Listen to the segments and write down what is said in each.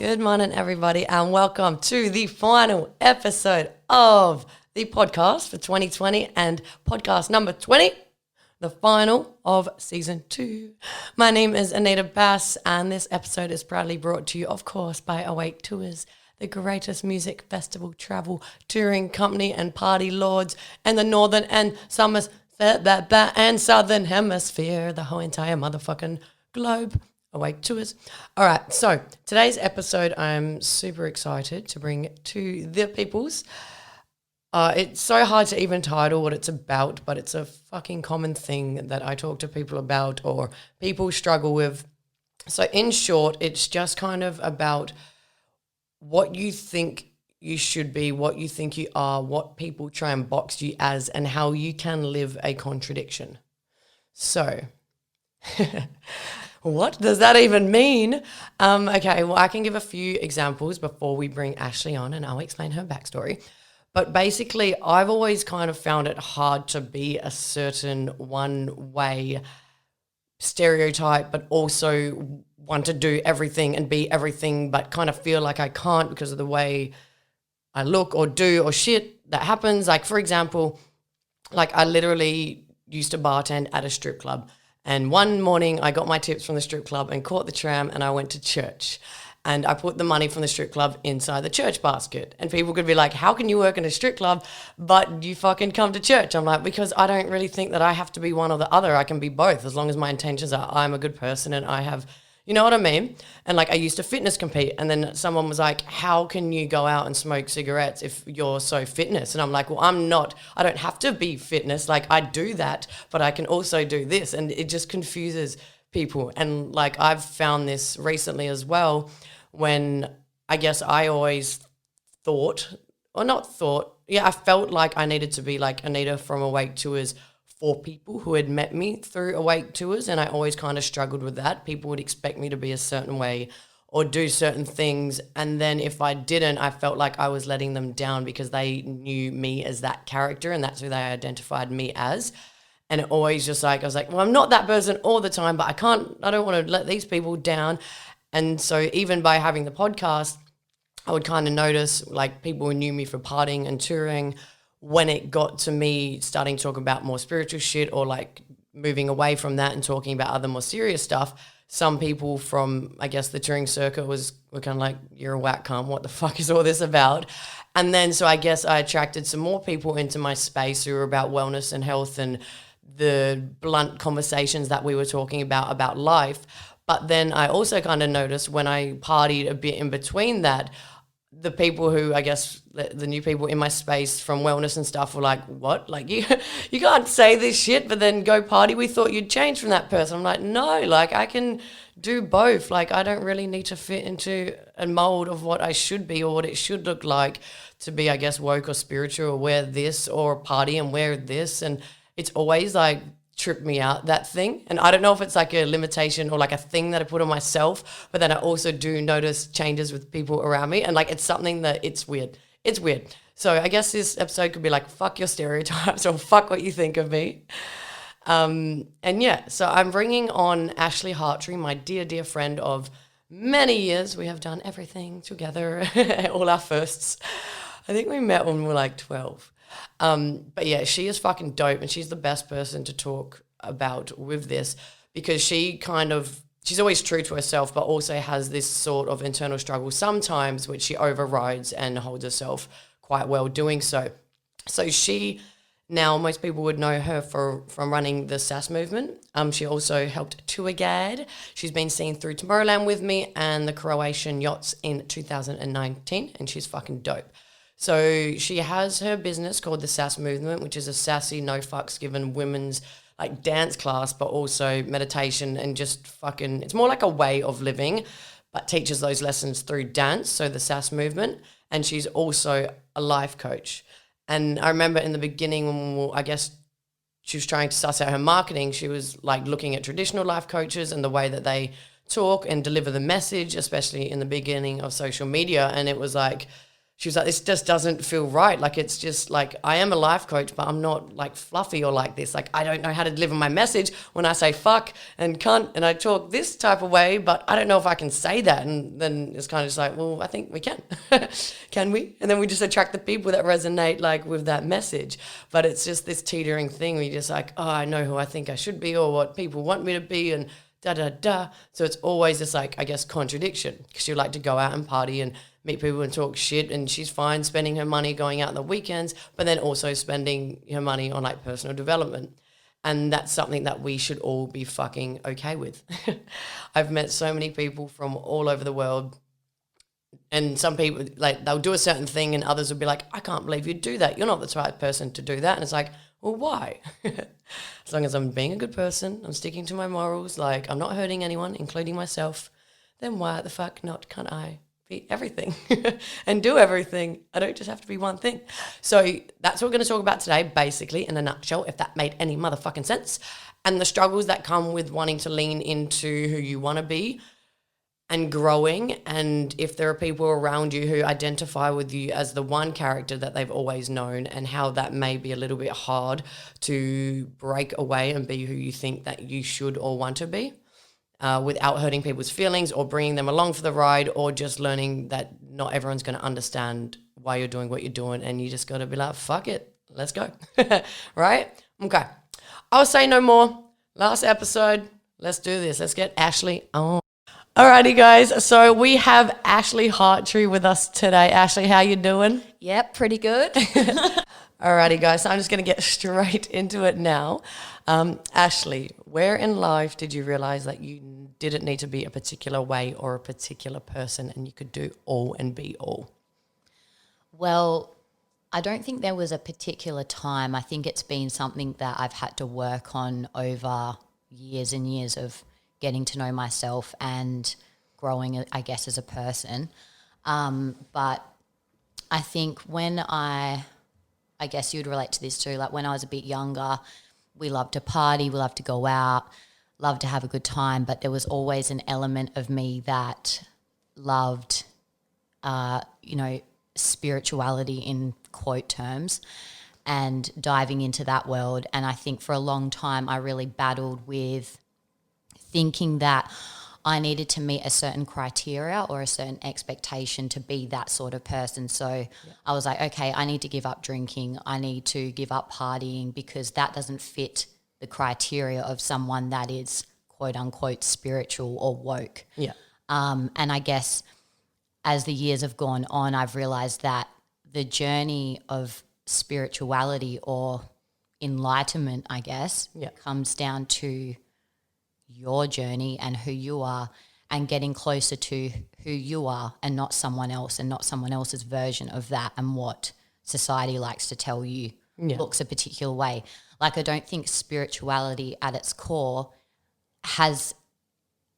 Good morning, everybody, and welcome to the final episode of the podcast for 2020 and podcast number 20, the final of season 2. My name is Anita Bass, and this episode is proudly brought to you, of course, by Awake Tours, the greatest music festival travel touring company and party lords in the northern and and southern hemisphere, the whole entire motherfucking globe. Awake Tours. All right, so today's episode I'm super excited to bring to the peoples. It's so hard to even title what it's about, but it's a fucking common thing that I talk to people about or people struggle with. So in short, it's just kind of about what you think you should be, what you think you are, what people try and box you as, and how you can live a contradiction. So... what does that even mean? Okay, well, I can give a few examples before we bring Ashley on and I'll explain her backstory. But basically, I've always kind of found it hard to be a certain one-way stereotype, but also want to do everything and be everything, but kind of feel like I can't because of the way I look or do or shit that happens. Like, for example, like I literally used to bartend at a strip club. And one morning I got my tips from the strip club and caught the tram and I went to church. And I put the money from the strip club inside the church basket. And people could be like, how can you work in a strip club but you fucking come to church? I'm like, because I don't really think that I have to be one or the other. I can be both as long as my intentions are I'm a good person and I have, you know what I mean? And like I used to fitness compete and then someone was like, how can you go out and smoke cigarettes if you're so fitness? And I'm like, well, I don't have to be fitness. Like I do that, but I can also do this. And it just confuses people. And like I've found this recently as well when I guess I always thought, or not thought, I felt like I needed to be like Anita from Awake Tours for people who had met me through Awake Tours, and I always kind of struggled with that. People would expect me to be a certain way or do certain things, and then if I didn't, I felt like I was letting them down because they knew me as that character and that's who they identified me as. And it always just like, I was like, well, I'm not that person all the time, but I don't want to let these people down. And so even by having the podcast, I would kind of notice like people who knew me for partying and touring, when it got to me starting to talk about more spiritual shit or like moving away from that and talking about other more serious stuff, some people from, I guess, the touring circuit were kind of like, you're a whack cunt, what the fuck is all this about? And then so I guess I attracted some more people into my space who were about wellness and health and the blunt conversations that we were talking about life. But then I also kind of noticed when I partied a bit in between that, the people who, I guess, the new people in my space from wellness and stuff were like, what? Like, you can't say this shit, but then go party. We thought you'd change from that person. I'm like, no, like, I can do both. Like, I don't really need to fit into a mold of what I should be or what it should look like to be, I guess, woke or spiritual or wear this or party and wear this. And it's always, like, tripped me out, that thing. And I don't know if it's like a limitation or like a thing that I put on myself, but then I also do notice changes with people around me. And like, it's something that it's weird. It's weird. So I guess this episode could be like, fuck your stereotypes or fuck what you think of me. And yeah, so I'm bringing on Ashley Hartree, my dear, dear friend of many years. We have done everything together, all our firsts. I think we met when we were like 12. But yeah, she is fucking dope and she's the best person to talk about with this because she's always true to herself, but also has this sort of internal struggle sometimes, which she overrides and holds herself quite well doing so. So she now, most people would know her from running the SAS movement. She also helped tour guide. She's been seen through Tomorrowland with me and the Croatian yachts in 2019 and she's fucking dope. So she has her business called the SAS Movement, which is a sassy, no fucks given women's like dance class, but also meditation and just fucking, it's more like a way of living, but teaches those lessons through dance. So the SAS Movement. And she's also a life coach. And I remember in the beginning when I guess she was trying to suss out her marketing, she was like looking at traditional life coaches and the way that they talk and deliver the message, especially in the beginning of social media. And it was like, she was like, this just doesn't feel right. Like, it's just like, I am a life coach, but I'm not like fluffy or like this. Like, I don't know how to deliver my message when I say fuck and cunt and I talk this type of way, but I don't know if I can say that. And then it's kind of just like, well, I think we can. Can we? And then we just attract the people that resonate like with that message. But it's just this teetering thing where you're just like, oh, I know who I think I should be or what people want me to be and da-da-da. So it's always this like, I guess, contradiction because you like to go out and party and meet people and talk shit, and she's fine spending her money going out on the weekends, but then also spending her money on like personal development. And that's something that we should all be fucking okay with. I've met so many people from all over the world, and some people, like, they'll do a certain thing and others will be like, I can't believe you'd do that. You're not the right person to do that. And it's like, well, why? As long as I'm being a good person, I'm sticking to my morals, like I'm not hurting anyone, including myself, then why the fuck not can't I be everything and do everything? I don't just have to be one thing. So that's what we're going to talk about today, basically, in a nutshell, if that made any motherfucking sense, and the struggles that come with wanting to lean into who you want to be and growing, and if there are people around you who identify with you as the one character that they've always known, and how that may be a little bit hard to break away and be who you think that you should or want to be. Without hurting people's feelings or bringing them along for the ride, or just learning that not everyone's going to understand why you're doing what you're doing, and you just got to be like, fuck it, let's go. Right? Okay. I'll say no more. Last episode. Let's do this. Let's get Ashley on. Alrighty, guys. So we have Ashley Hartree with us today. Ashley, how you doing? Yep, pretty good. Alrighty, guys. So I'm just going to get straight into it now. Ashley, where in life did you realize that you didn't need to be a particular way or a particular person and you could do all and be all? Well, I don't think there was a particular time. I think it's been something that I've had to work on over years and years of getting to know myself and growing, I guess, as a person. But I think when I guess you'd relate to this too, like when I was a bit younger, we loved to party, we loved to go out, loved to have a good time, but there was always an element of me that loved, spirituality in quote terms and diving into that world. And I think for a long time I really battled with thinking that I needed to meet a certain criteria or a certain expectation to be that sort of person. So I was like, okay, I need to give up drinking. I need to give up partying because that doesn't fit the criteria of someone that is quote unquote spiritual or woke. Yeah. And I guess as the years have gone on, I've realized that the journey of spirituality or enlightenment, I guess, comes down to your journey and who you are and getting closer to who you are and not someone else and not someone else's version of that and what society likes to tell you looks a particular way. Like, I don't think spirituality at its core has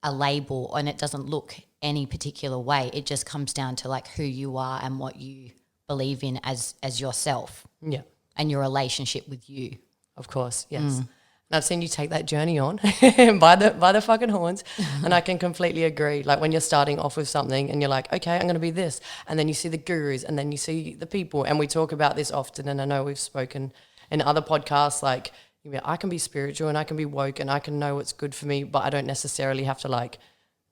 a label and it doesn't look any particular way. It just comes down to like who you are and what you believe in as yourself. Yeah. And your relationship with you. Of course, yes. And I've seen you take that journey on by the fucking horns, and I can completely agree. Like when you're starting off with something and you're like, okay, I'm going to be this, and then you see the gurus and then you see the people, and we talk about this often, and I know we've spoken in other podcasts, like, I can be spiritual and I can be woke and I can know what's good for me, but I don't necessarily have to like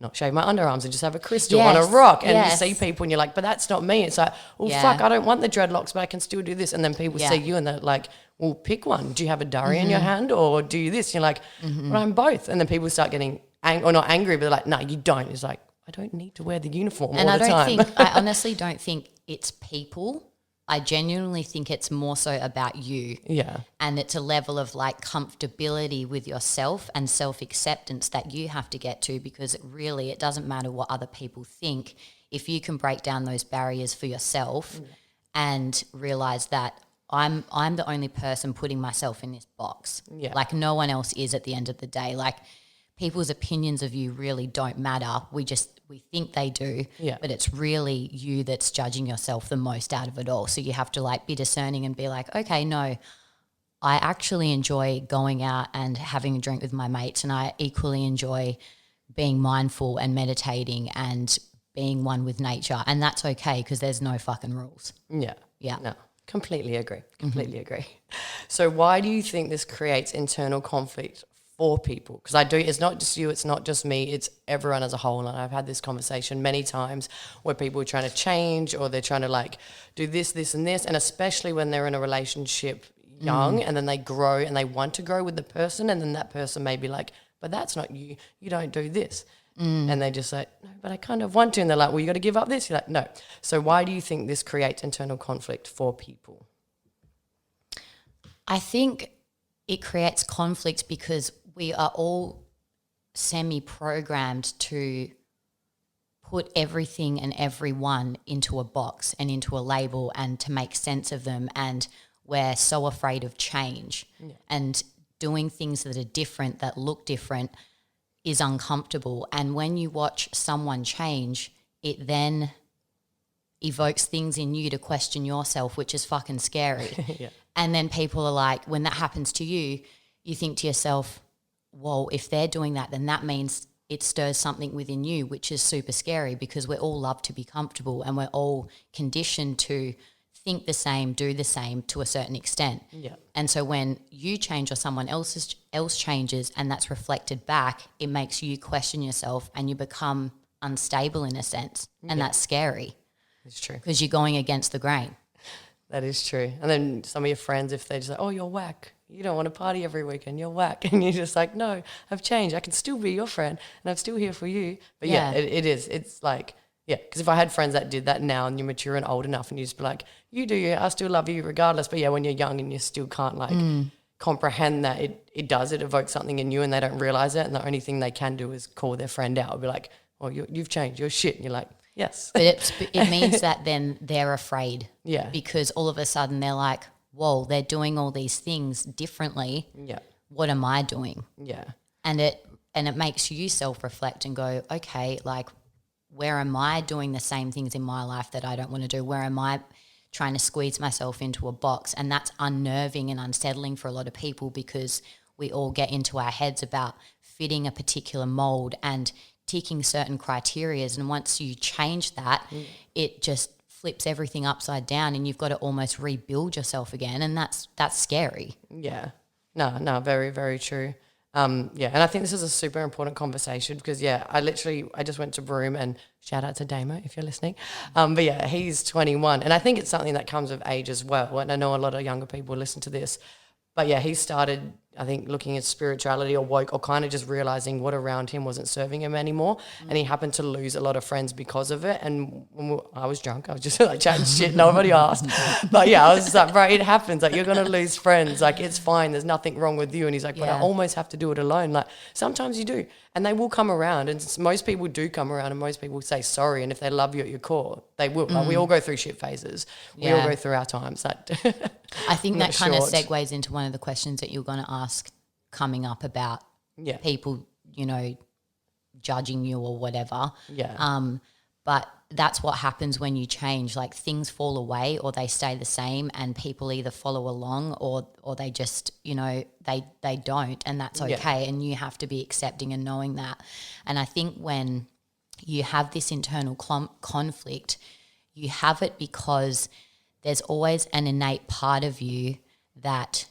not shave my underarms and just have a crystal on a rock. And you see people and you're like, but that's not me. It's like, well, fuck, I don't want the dreadlocks, but I can still do this. And then people see you and they're like, well, pick one. Do you have a durry in your hand or do you this? And you're like, well, I'm both. And then people start getting or not angry, but they're like, no, you don't. It's like, I don't need to wear the uniform all the time. I honestly don't think it's people. I genuinely think it's more so about you. Yeah. And it's a level of like comfortability with yourself and self-acceptance that you have to get to, because it doesn't matter what other people think. If you can break down those barriers for yourself and realize that I'm the only person putting myself in this box. Yeah. Like no one else is at the end of the day. Like people's opinions of you really don't matter. We think they do, but it's really you that's judging yourself the most out of it all. So you have to like be discerning and be like, okay, no, I actually enjoy going out and having a drink with my mates, and I equally enjoy being mindful and meditating and being one with nature, and that's okay because there's no fucking rules. Yeah. Yeah. No, completely agree. Completely agree. So why do you think this creates internal conflict for people? Because it's not just you, it's not just me, it's everyone as a whole. And I've had this conversation many times where people are trying to change or they're trying to like do this, this and this. And especially when they're in a relationship young and then they grow and they want to grow with the person, and then that person may be like, but that's not you. You don't do this. And they just say, no, but I kind of want to. And they're like, well, you got to give up this. You're like, no. So why do you think this creates internal conflict for people? I think it creates conflict because we are all semi-programmed to put everything and everyone into a box and into a label and to make sense of them. And we're so afraid of change and doing things that are different, that look different, is uncomfortable. And when you watch someone change, it then evokes things in you to question yourself, which is fucking scary. Yeah. And then people are like, when that happens to you, you think to yourself, well, if they're doing that, then that means it stirs something within you, which is super scary because we all love to be comfortable and we're all conditioned to think the same, do the same to a certain extent. Yeah. And so when you change or someone else changes and that's reflected back, it makes you question yourself and you become unstable in a sense. And that's scary. It's true. Because you're going against the grain. That is true. And then some of your friends, if they just like, oh, you're whack. You don't want to party every weekend. You're whack. And you're just like, no, I've changed. I can still be your friend and I'm still here for you. But yeah, it is. It's like, yeah, because if I had friends that did that now and you're mature and old enough and you just be like, you do you, I still love you regardless. But yeah, when you're young and you still can't like comprehend that it evokes something in you and they don't realize it. And the only thing they can do is call their friend out and be like, oh, you've changed, you're shit. And you're like, yes. But it means that then they're afraid. Yeah. Because all of a sudden they're like, whoa, they're doing all these things differently. Yeah. What am I doing? Yeah. And it makes you self-reflect and go, okay, like, where am I doing the same things in my life that I don't want to do? Where am I trying to squeeze myself into a box? And that's unnerving and unsettling for a lot of people because we all get into our heads about fitting a particular mold and ticking certain criterias. And once you change that, it just flips everything upside down and you've got to almost rebuild yourself again. And that's scary. Yeah. No, very, very true. Yeah, and I think this is a super important conversation because, yeah, I just went to Broome and shout out to Damo if you're listening. But, yeah, he's 21 and I think it's something that comes with age as well. And I know a lot of younger people listen to this. But, yeah, he started, I think, looking at spirituality or woke or kind of just realising what around him wasn't serving him anymore. And he happened to lose a lot of friends because of it. And when I was drunk, I was just like chatting shit, nobody asked. But yeah, I was just like, bro, it happens. Like, you're going to lose friends. Like, it's fine. There's nothing wrong with you. And he's like, but I almost have to do it alone. Like, sometimes you do. And they will come around. And most people do come around and most people say sorry. And if they love you at your core, they will. Like, we all go through shit phases. We all go through our times. I think that kind of segues into one of the questions that you're going to ask coming up about people, judging you or whatever. Yeah. But that's what happens when you change. Like, things fall away or they stay the same and people either follow along or they just, they don't, and that's okay. And you have to be accepting and knowing that. And I think when you have this internal conflict, you have it because there's always an innate part of you that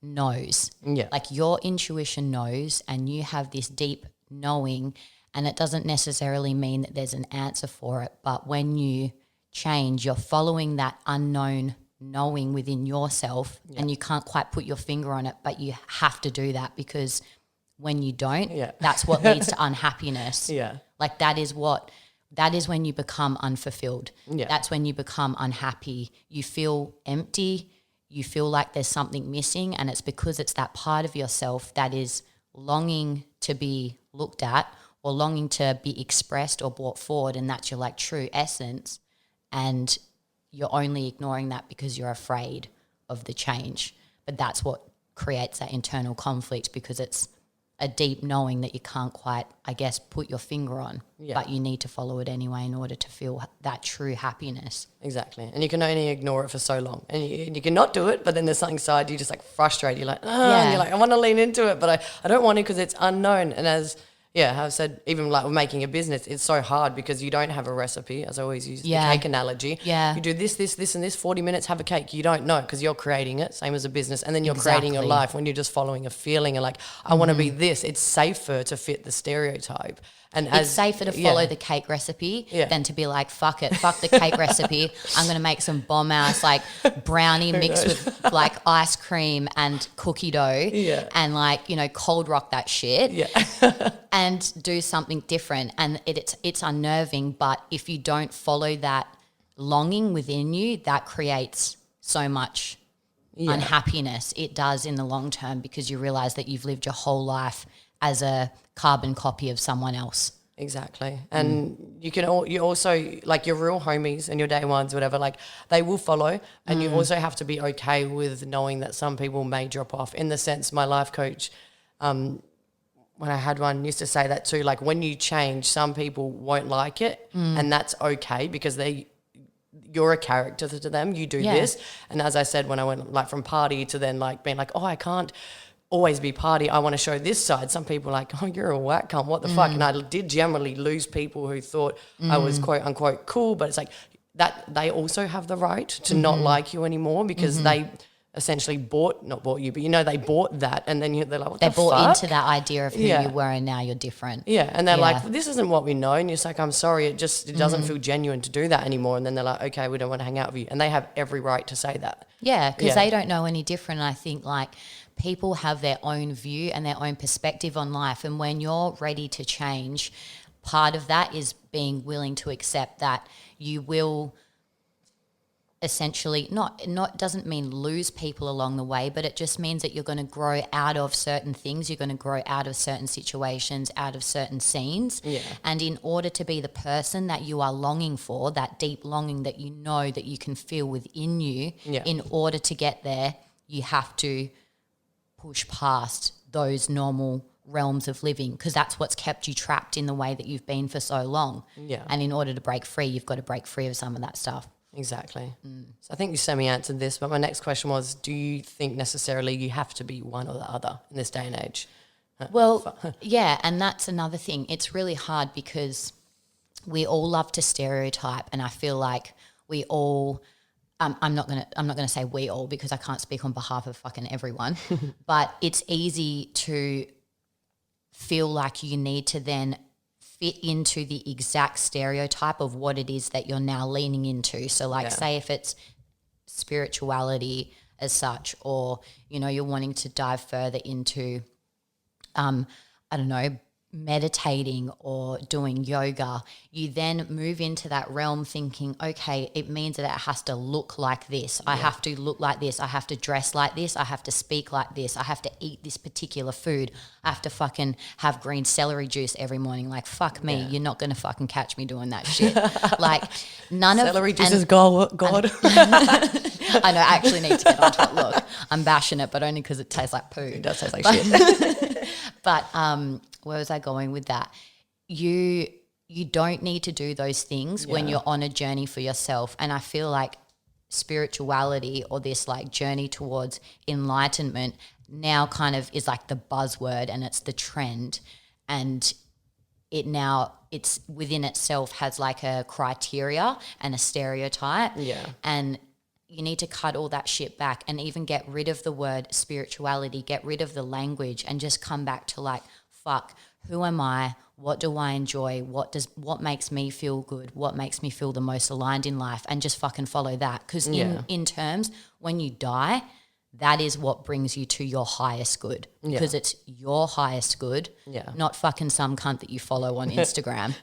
knows. Yeah. Like, your intuition knows and you have this deep knowing, and it doesn't necessarily mean that there's an answer for it. But when you change, you're following that unknown knowing within yourself and you can't quite put your finger on it, but you have to do that because when you don't, that's what leads to unhappiness. Yeah. Like, that is when you become unfulfilled. Yeah. That's when you become unhappy. You feel empty. You feel like there's something missing, and it's because it's that part of yourself that is longing to be looked at or longing to be expressed or brought forward, and that's your like true essence, and you're only ignoring that because you're afraid of the change. But that's what creates that internal conflict, because it's a deep knowing that you can't quite, I guess, put your finger on, but you need to follow it anyway in order to feel that true happiness. Exactly. And you can only ignore it for so long. And you can not do it, but then there's something inside you just like frustrated. You're like, and you're like, I want to lean into it, but I don't want to because it's unknown. And as Yeah, I've said even like making a business, it's so hard because you don't have a recipe, as I always use the cake analogy. Yeah. You do this, and this, 40 minutes, have a cake. You don't know because you're creating it, same as a business. And then you're creating your life when you're just following a feeling and like, I want to be this. It's safer to fit the stereotype. And it's safer to follow the cake recipe than to be like, fuck it, fuck the cake recipe. I'm going to make some bomb ass like brownie mixed with like ice cream and cookie dough and like, you know, cold rock that shit and do something different. And it's unnerving, but if you don't follow that longing within you, that creates so much unhappiness. It does in the long term because you realize that you've lived your whole life as a carbon copy of someone else. Exactly. And you also like your real homies and your day ones, whatever, like they will follow, and you also have to be okay with knowing that some people may drop off. In the sense, my life coach, when I had one, used to say that too, like when you change, some people won't like it and that's okay because you're a character to them, you do this. And as I said, when I went like from party to then like being like, oh, I can't always be party, I want to show this side. Some people are like, oh, you're a whack cunt, what the fuck? And I did generally lose people who thought I was quote unquote cool, but it's like that they also have the right to not like you anymore because they essentially not bought you, but you know, they bought that, and then they're like, what the fuck? They bought into that idea of who you were, and now you're different. Yeah, and they're like, this isn't what we know, and you're just like, I'm sorry, it doesn't feel genuine to do that anymore. And then they're like, okay, we don't want to hang out with you, and they have every right to say that. Yeah, because they don't know any different. And I think like people have their own view and their own perspective on life, and when you're ready to change, part of that is being willing to accept that you will essentially not doesn't mean lose people along the way, but it just means that you're going to grow out of certain things, you're going to grow out of certain situations, out of certain scenes. And in order to be the person that you are longing for, that deep longing that you know that you can feel within you, in order to get there, you have to push past those normal realms of living, because that's what's kept you trapped in the way that you've been for so long. And in order to break free, you've got to break free of some of that stuff. Exactly. So I think you semi-answered this, but my next question was, do you think necessarily you have to be one or the other in this day and age? Well, yeah, and that's another thing. It's really hard because we all love to stereotype, and I feel like we all I'm not gonna say we all because I can't speak on behalf of fucking everyone, but it's easy to feel like you need to then fit into the exact stereotype of what it is that you're now leaning into. So like say if it's spirituality as such, or, you know, you're wanting to dive further into, I don't know, meditating or doing yoga, you then move into that realm thinking, okay, it means that it has to look like this. I have to look like this. I have to dress like this. I have to speak like this. I have to eat this particular food. I have to fucking have green celery juice every morning. Like, fuck me. You're not going to fucking catch me doing that shit. Like, celery juice is God. I know, I actually need to get onto it. Look, I'm bashing it, but only because it tastes like poo. It does taste like shit. But where was I going with that? You don't need to do those things when you're on a journey for yourself. And I feel like spirituality, or this like journey towards enlightenment, now kind of is like the buzzword, and it's the trend, and it's within itself has like a criteria and a stereotype. And you need to cut all that shit back and even get rid of the word spirituality, get rid of the language, and just come back to like, fuck, who am I? What do I enjoy? What makes me feel good? What makes me feel the most aligned in life? And just fucking follow that. Because in terms, when you die, that is what brings you to your highest good, because it's your highest good, not fucking some cunt that you follow on Instagram.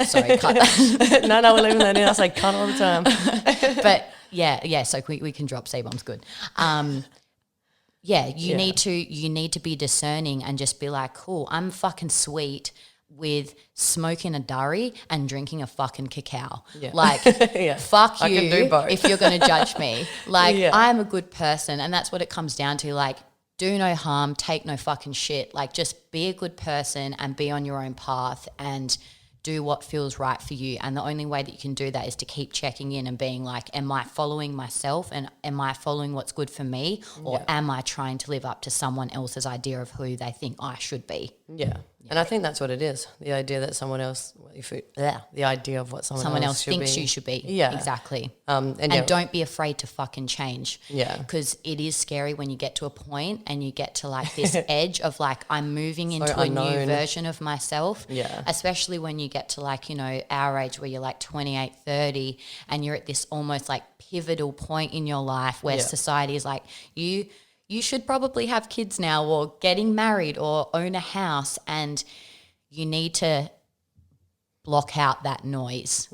Sorry, cut that. No, we're leaving that in. I say cunt all the time. But yeah, so we can drop C-bombs good. You need to be discerning and just be like, cool, I'm fucking sweet with smoking a durry and drinking a fucking cacao. Like, fuck you, I can do both. If you're going to judge me. Like, I'm a good person, and that's what it comes down to. Like, do no harm, take no fucking shit. Like, just be a good person and be on your own path and do what feels right for you. And the only way that you can do that is to keep checking in and being like, am I following myself, and am I following what's good for me, or am I trying to live up to someone else's idea of who they think I should be? And I think that's what it is. The idea that someone else, the idea of what someone else thinks be. you should be. Yeah. Exactly. And don't be afraid to fucking change. Yeah. Because it is scary when you get to a point and you get to like this edge of like, I'm moving into unknown. a new version of myself. Yeah. Especially when you get to like, you know, our age where you're like 28, 30 and you're at this almost like pivotal point in your life where society is like, you should probably have kids now or getting married or own a house, and you need to block out that noise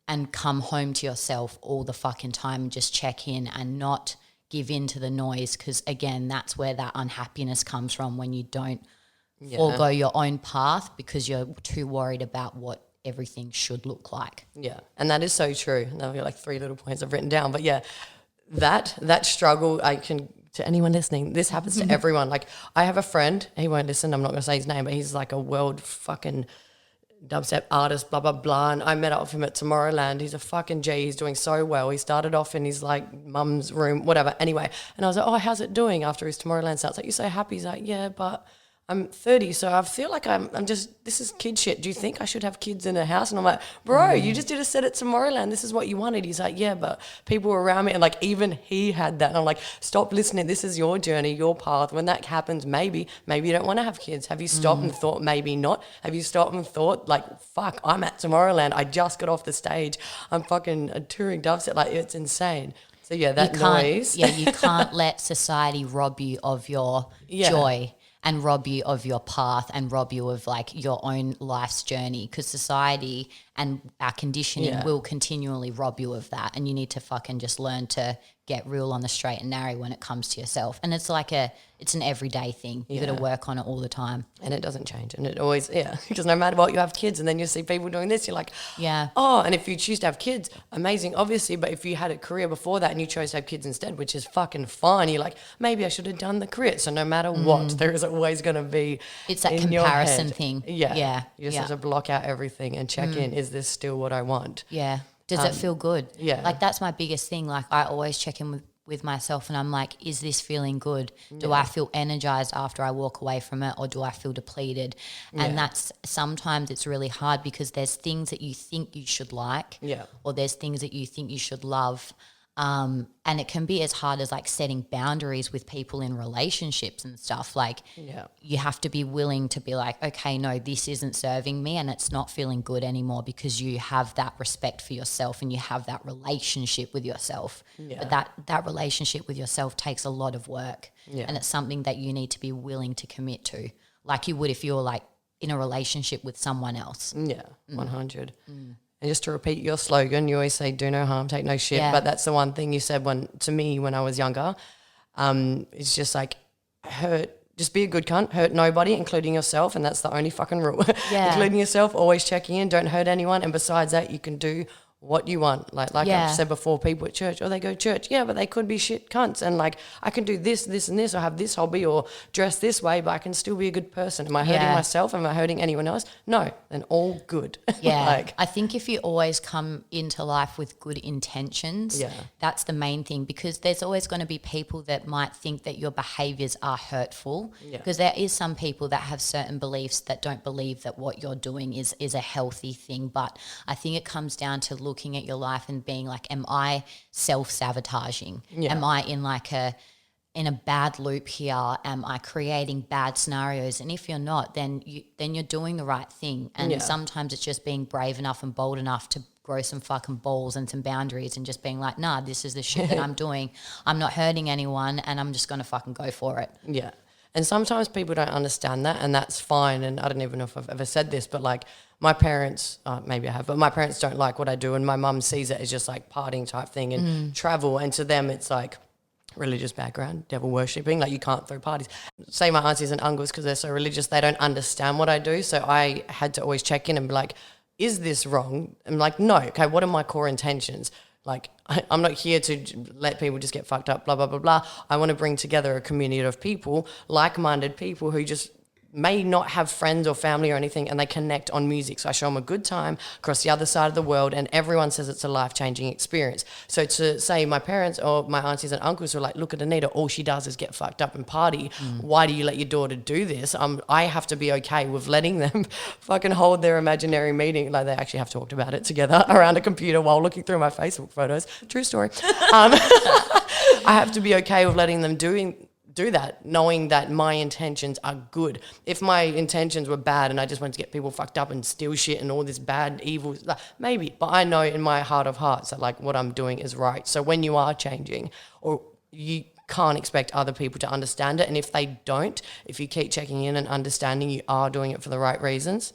and come home to yourself all the fucking time and just check in and not give in to the noise, because, again, that's where that unhappiness comes from, when you don't forego your own path because you're too worried about what everything should look like. Yeah, and that is so true. Now I've got like 3 little points I've written down. But, yeah, that struggle, I can – to anyone listening, this happens to everyone. Like, I have a friend, he won't listen, I'm not going to say his name, but he's like a world fucking dubstep artist, blah, blah, blah. And I met up with him at Tomorrowland. He's a fucking G. He's doing so well. He started off in his, like, mum's room, whatever. Anyway, and I was like, oh, how's it doing after his Tomorrowland starts? Like, you're so happy. He's like, yeah, but I'm 30, so I feel like I'm just, this is kid shit. Do you think I should have kids in a house? And I'm like, bro, you just did a set at Tomorrowland. This is what you wanted. He's like, yeah, but people were around me. And like, even he had that. And I'm like, stop listening. This is your journey, your path. When that happens, maybe you don't want to have kids. Have you stopped and thought maybe not? Have you stopped and thought like, fuck, I'm at Tomorrowland. I just got off the stage. I'm fucking touring dubstep. Like, it's insane. So yeah, that noise. Yeah, you can't let society rob you of your joy and rob you of your path and rob you of like your own life's journey, because society and our conditioning will continually rob you of that, and you need to fucking just learn to get real on the straight and narrow when it comes to yourself. And it's like it's an everyday thing. You got to work on it all the time. And it doesn't change. And it always, because no matter what, you have kids and then you see people doing this, you're like, and if you choose to have kids, amazing, obviously. But if you had a career before that and you chose to have kids instead, which is fucking fine, you're like, maybe I should have done the career. So no matter what, there is always going to be, it's that comparison thing. Yeah. You just have to block out everything and check in. Is this still what I want? Yeah. Does it feel good? Yeah. Like, that's my biggest thing. Like, I always check in with myself and I'm like, is this feeling good? Do I feel energized after I walk away from it, or do I feel depleted? And that's, sometimes it's really hard because there's things that you think you should like, or there's things that you think you should love. And it can be as hard as like setting boundaries with people in relationships and stuff. Like, you have to be willing to be like, okay, no, this isn't serving me and it's not feeling good anymore, because you have that respect for yourself and you have that relationship with yourself. But that relationship with yourself takes a lot of work, and it's something that you need to be willing to commit to, like you would if you were like in a relationship with someone else. 100. And just to repeat your slogan, you always say, do no harm, take no shit. But that's the one thing you said to me when I was younger. It's just like, just be a good cunt, hurt nobody, including yourself. And that's the only fucking rule. Including yourself, always checking in, don't hurt anyone. And besides that, you can do what you want. Like I've said before, people at church, they go to church. Yeah, but they could be shit cunts. And like, I can do this, this and this, or have this hobby or dress this way, but I can still be a good person. Am I hurting myself? Am I hurting anyone else? No, then all good. Yeah. I think if you always come into life with good intentions, that's the main thing, because there's always going to be people that might think that your behaviors are hurtful, because there is some people that have certain beliefs that don't believe that what you're doing is a healthy thing. But I think it comes down to looking at your life and being like, am I self-sabotaging? Am I in a bad loop here? Am I creating bad scenarios? And if you're not, then you're doing the right thing. And sometimes it's just being brave enough and bold enough to grow some fucking balls and some boundaries and just being like, nah, this is the shit that I'm doing. I'm not hurting anyone and I'm just going to fucking go for it. Yeah. And sometimes people don't understand that, and that's fine. And I don't even know if I've ever said this, but like my parents, maybe I have, but my parents don't like what I do, and my mum sees it as just like partying type thing and travel. And to them, it's like religious background, devil worshipping, like you can't throw parties. Say my aunties and uncles, because they're so religious, they don't understand what I do. So I had to always check in and be like, is this wrong? I'm like, no. Okay, what are my core intentions? Like, I'm not here to let people just get fucked up, blah, blah, blah, blah. I want to bring together a community of people, like-minded people who just may not have friends or family or anything, and they connect on music. So I show them a good time across the other side of the world, and everyone says it's a life-changing experience. So to say my parents or my aunties and uncles are like, look at Anita, all she does is get fucked up and party. Why do you let your daughter do this? I have to be okay with letting them fucking hold their imaginary meeting. Like, they actually have talked about it together around a computer while looking through my Facebook photos. True story. I have to be okay with letting them do that, knowing that my intentions are good. If my intentions were bad and I just wanted to get people fucked up and steal shit and all this bad, evil, maybe. But I know in my heart of hearts that like what I'm doing is right. So when you are changing, or you can't expect other people to understand it. And if they don't, if you keep checking in and understanding you are doing it for the right reasons,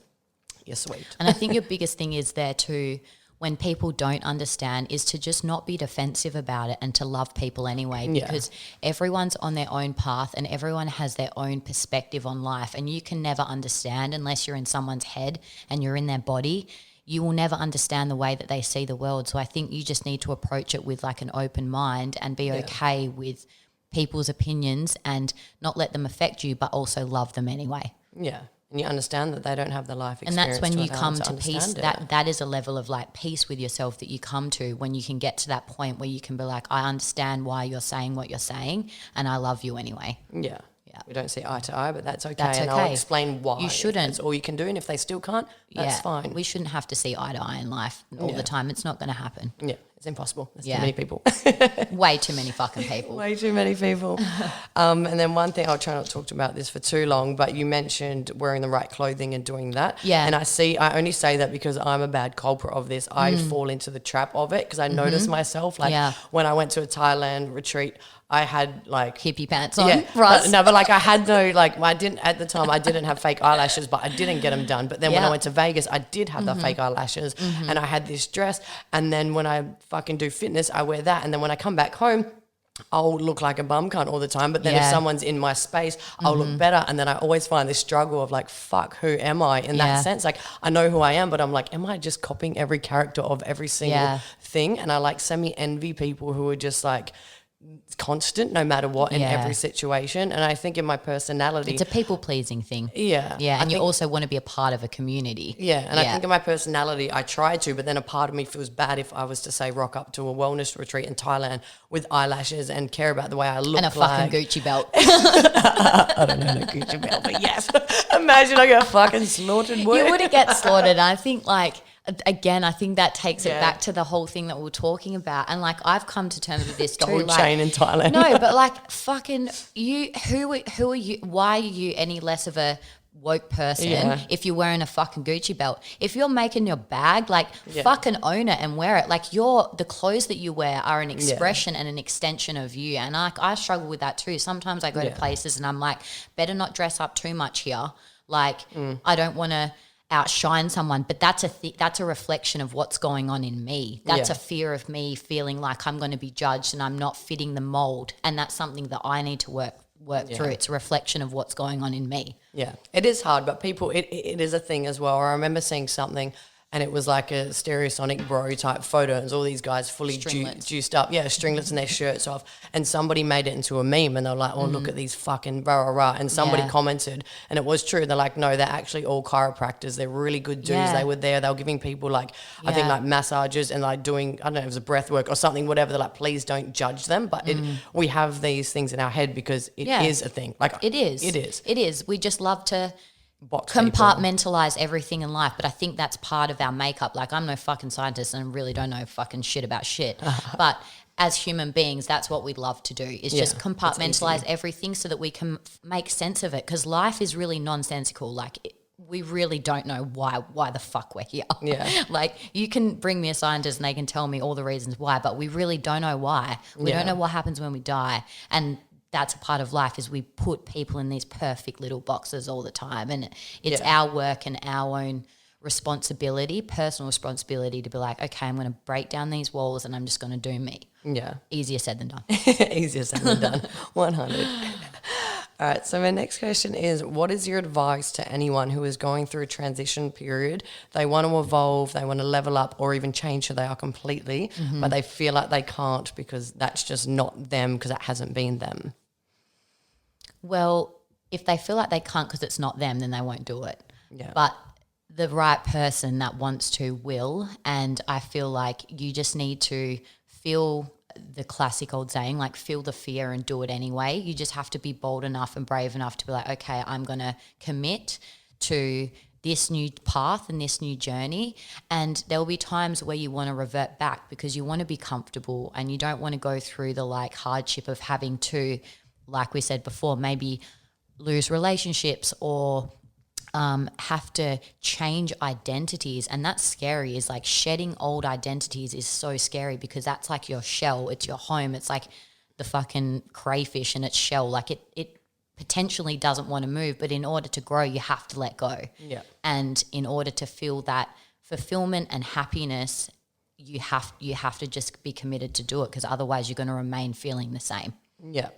you're sweet. And I think your biggest thing is there too, when people don't understand, is to just not be defensive about it and to love people anyway, because everyone's on their own path and everyone has their own perspective on life, and you can never understand unless you're in someone's head and you're in their body. You will never understand the way that they see the world. So I think you just need to approach it with like an open mind and be okay with people's opinions and not let them affect you, but also love them anyway. Yeah. And you understand that they don't have the life experience. And that's when you come to peace. It. That is a level of like peace with yourself that you come to when you can get to that point where you can be like, I understand why you're saying what you're saying and I love you anyway. Yeah. We don't see eye to eye, but that's okay. That's and okay. I'll explain why. You shouldn't. That's all you can do. And if they still can't, that's fine. We shouldn't have to see eye to eye in life all the time. It's not going to happen. Yeah, it's impossible. There's too many people. Way too many fucking people. Way too many people. And then one thing, I'll try not to talk about this for too long, but you mentioned wearing the right clothing and doing that. Yeah. And I only say that because I'm a bad culprit of this. I fall into the trap of it because I notice myself. Like when I went to a Thailand retreat, I had like hippie pants on. Yeah, but like I had no like I didn't at the time. I didn't have fake eyelashes, but I didn't get them done. But then when I went to Vegas, I did have the fake eyelashes, and I had this dress. And then when I fucking do fitness, I wear that. And then when I come back home, I'll look like a bum cunt all the time. But then if someone's in my space, I'll look better. And then I always find this struggle of like, fuck, who am I in that sense? Like I know who I am, but I'm like, am I just copying every character of every single thing? And I like semi-envy people who are just like constant no matter what in every situation. And I think in my personality, it's a people pleasing thing. Yeah. And you also want to be a part of a community. I think in my personality I try to, but then a part of me feels bad if I was to say rock up to a wellness retreat in Thailand with eyelashes and care about the way I look and a fucking Gucci belt. I don't know the Gucci belt, but yes. Imagine I got fucking slaughtered. You wouldn't get slaughtered. I think like again, I think that takes it back to the whole thing that we're talking about. And like, I've come to terms with this too. Gold like, chain in Thailand. No, but like, fucking you. Who are you? Why are you any less of a woke person if you're wearing a fucking Gucci belt? If you're making your bag, like fucking own it and wear it. Like the clothes that you wear are an expression and an extension of you. And I struggle with that too. Sometimes I go to places and I'm like, better not dress up too much here. Like I don't want to outshine someone, but that's a reflection of what's going on in me. That's a fear of me feeling like I'm going to be judged and I'm not fitting the mold, and that's something that I need to work through. It's a reflection of what's going on in me. Yeah, it is hard, but people, it is a thing as well. I remember seeing something and it was like a Stereosonic bro type photo, and all these guys fully juiced up, stringlets and their shirts off, and somebody made it into a meme, and they're like, oh, look at these fucking rah, and somebody commented, and it was true, they're like, no, they're actually all chiropractors, they're really good dudes, they were there, they were giving people like, I think like massages and like doing, I don't know, it was a breath work or something, whatever, they're like, please don't judge them, but we have these things in our head because it is a thing. Like It is. We just love to compartmentalize everything in life, but I think that's part of our makeup. Like, I'm no fucking scientist and really don't know fucking shit about shit, but as human beings, that's what we'd love to do, is just compartmentalize everything so that we can make sense of it, because life is really nonsensical. Like, we really don't know why the fuck we're here. Like, you can bring me a scientist and they can tell me all the reasons why, but we really don't know why. We don't know what happens when we die, and that's a part of life, is we put people in these perfect little boxes all the time, and it's our work and our own responsibility, personal responsibility, to be like, okay, I'm going to break down these walls and I'm just going to do me. Yeah. Easier said than done. Easier said than done. 100. All right, so my next question is, what is your advice to anyone who is going through a transition period? They want to evolve, they want to level up, or even change who they are completely, but they feel like they can't because that's just not them, because it hasn't been them. Well, if they feel like they can't because it's not them, then they won't do it. Yeah. But the right person that wants to will, and I feel like you just need to feel the classic old saying, like feel the fear and do it anyway. You just have to be bold enough and brave enough to be like, okay, I'm going to commit to this new path and this new journey. And there will be times where you want to revert back because you want to be comfortable and you don't want to go through the like hardship of having to, like we said before, maybe lose relationships or have to change identities. And that's scary, is like shedding old identities is so scary because that's like your shell, it's your home, it's like the fucking crayfish in its shell. Like it potentially doesn't want to move, but in order to grow, you have to let go. Yeah. And in order to feel that fulfillment and happiness, you have to just be committed to do it, because otherwise you're going to remain feeling the same. Yeah.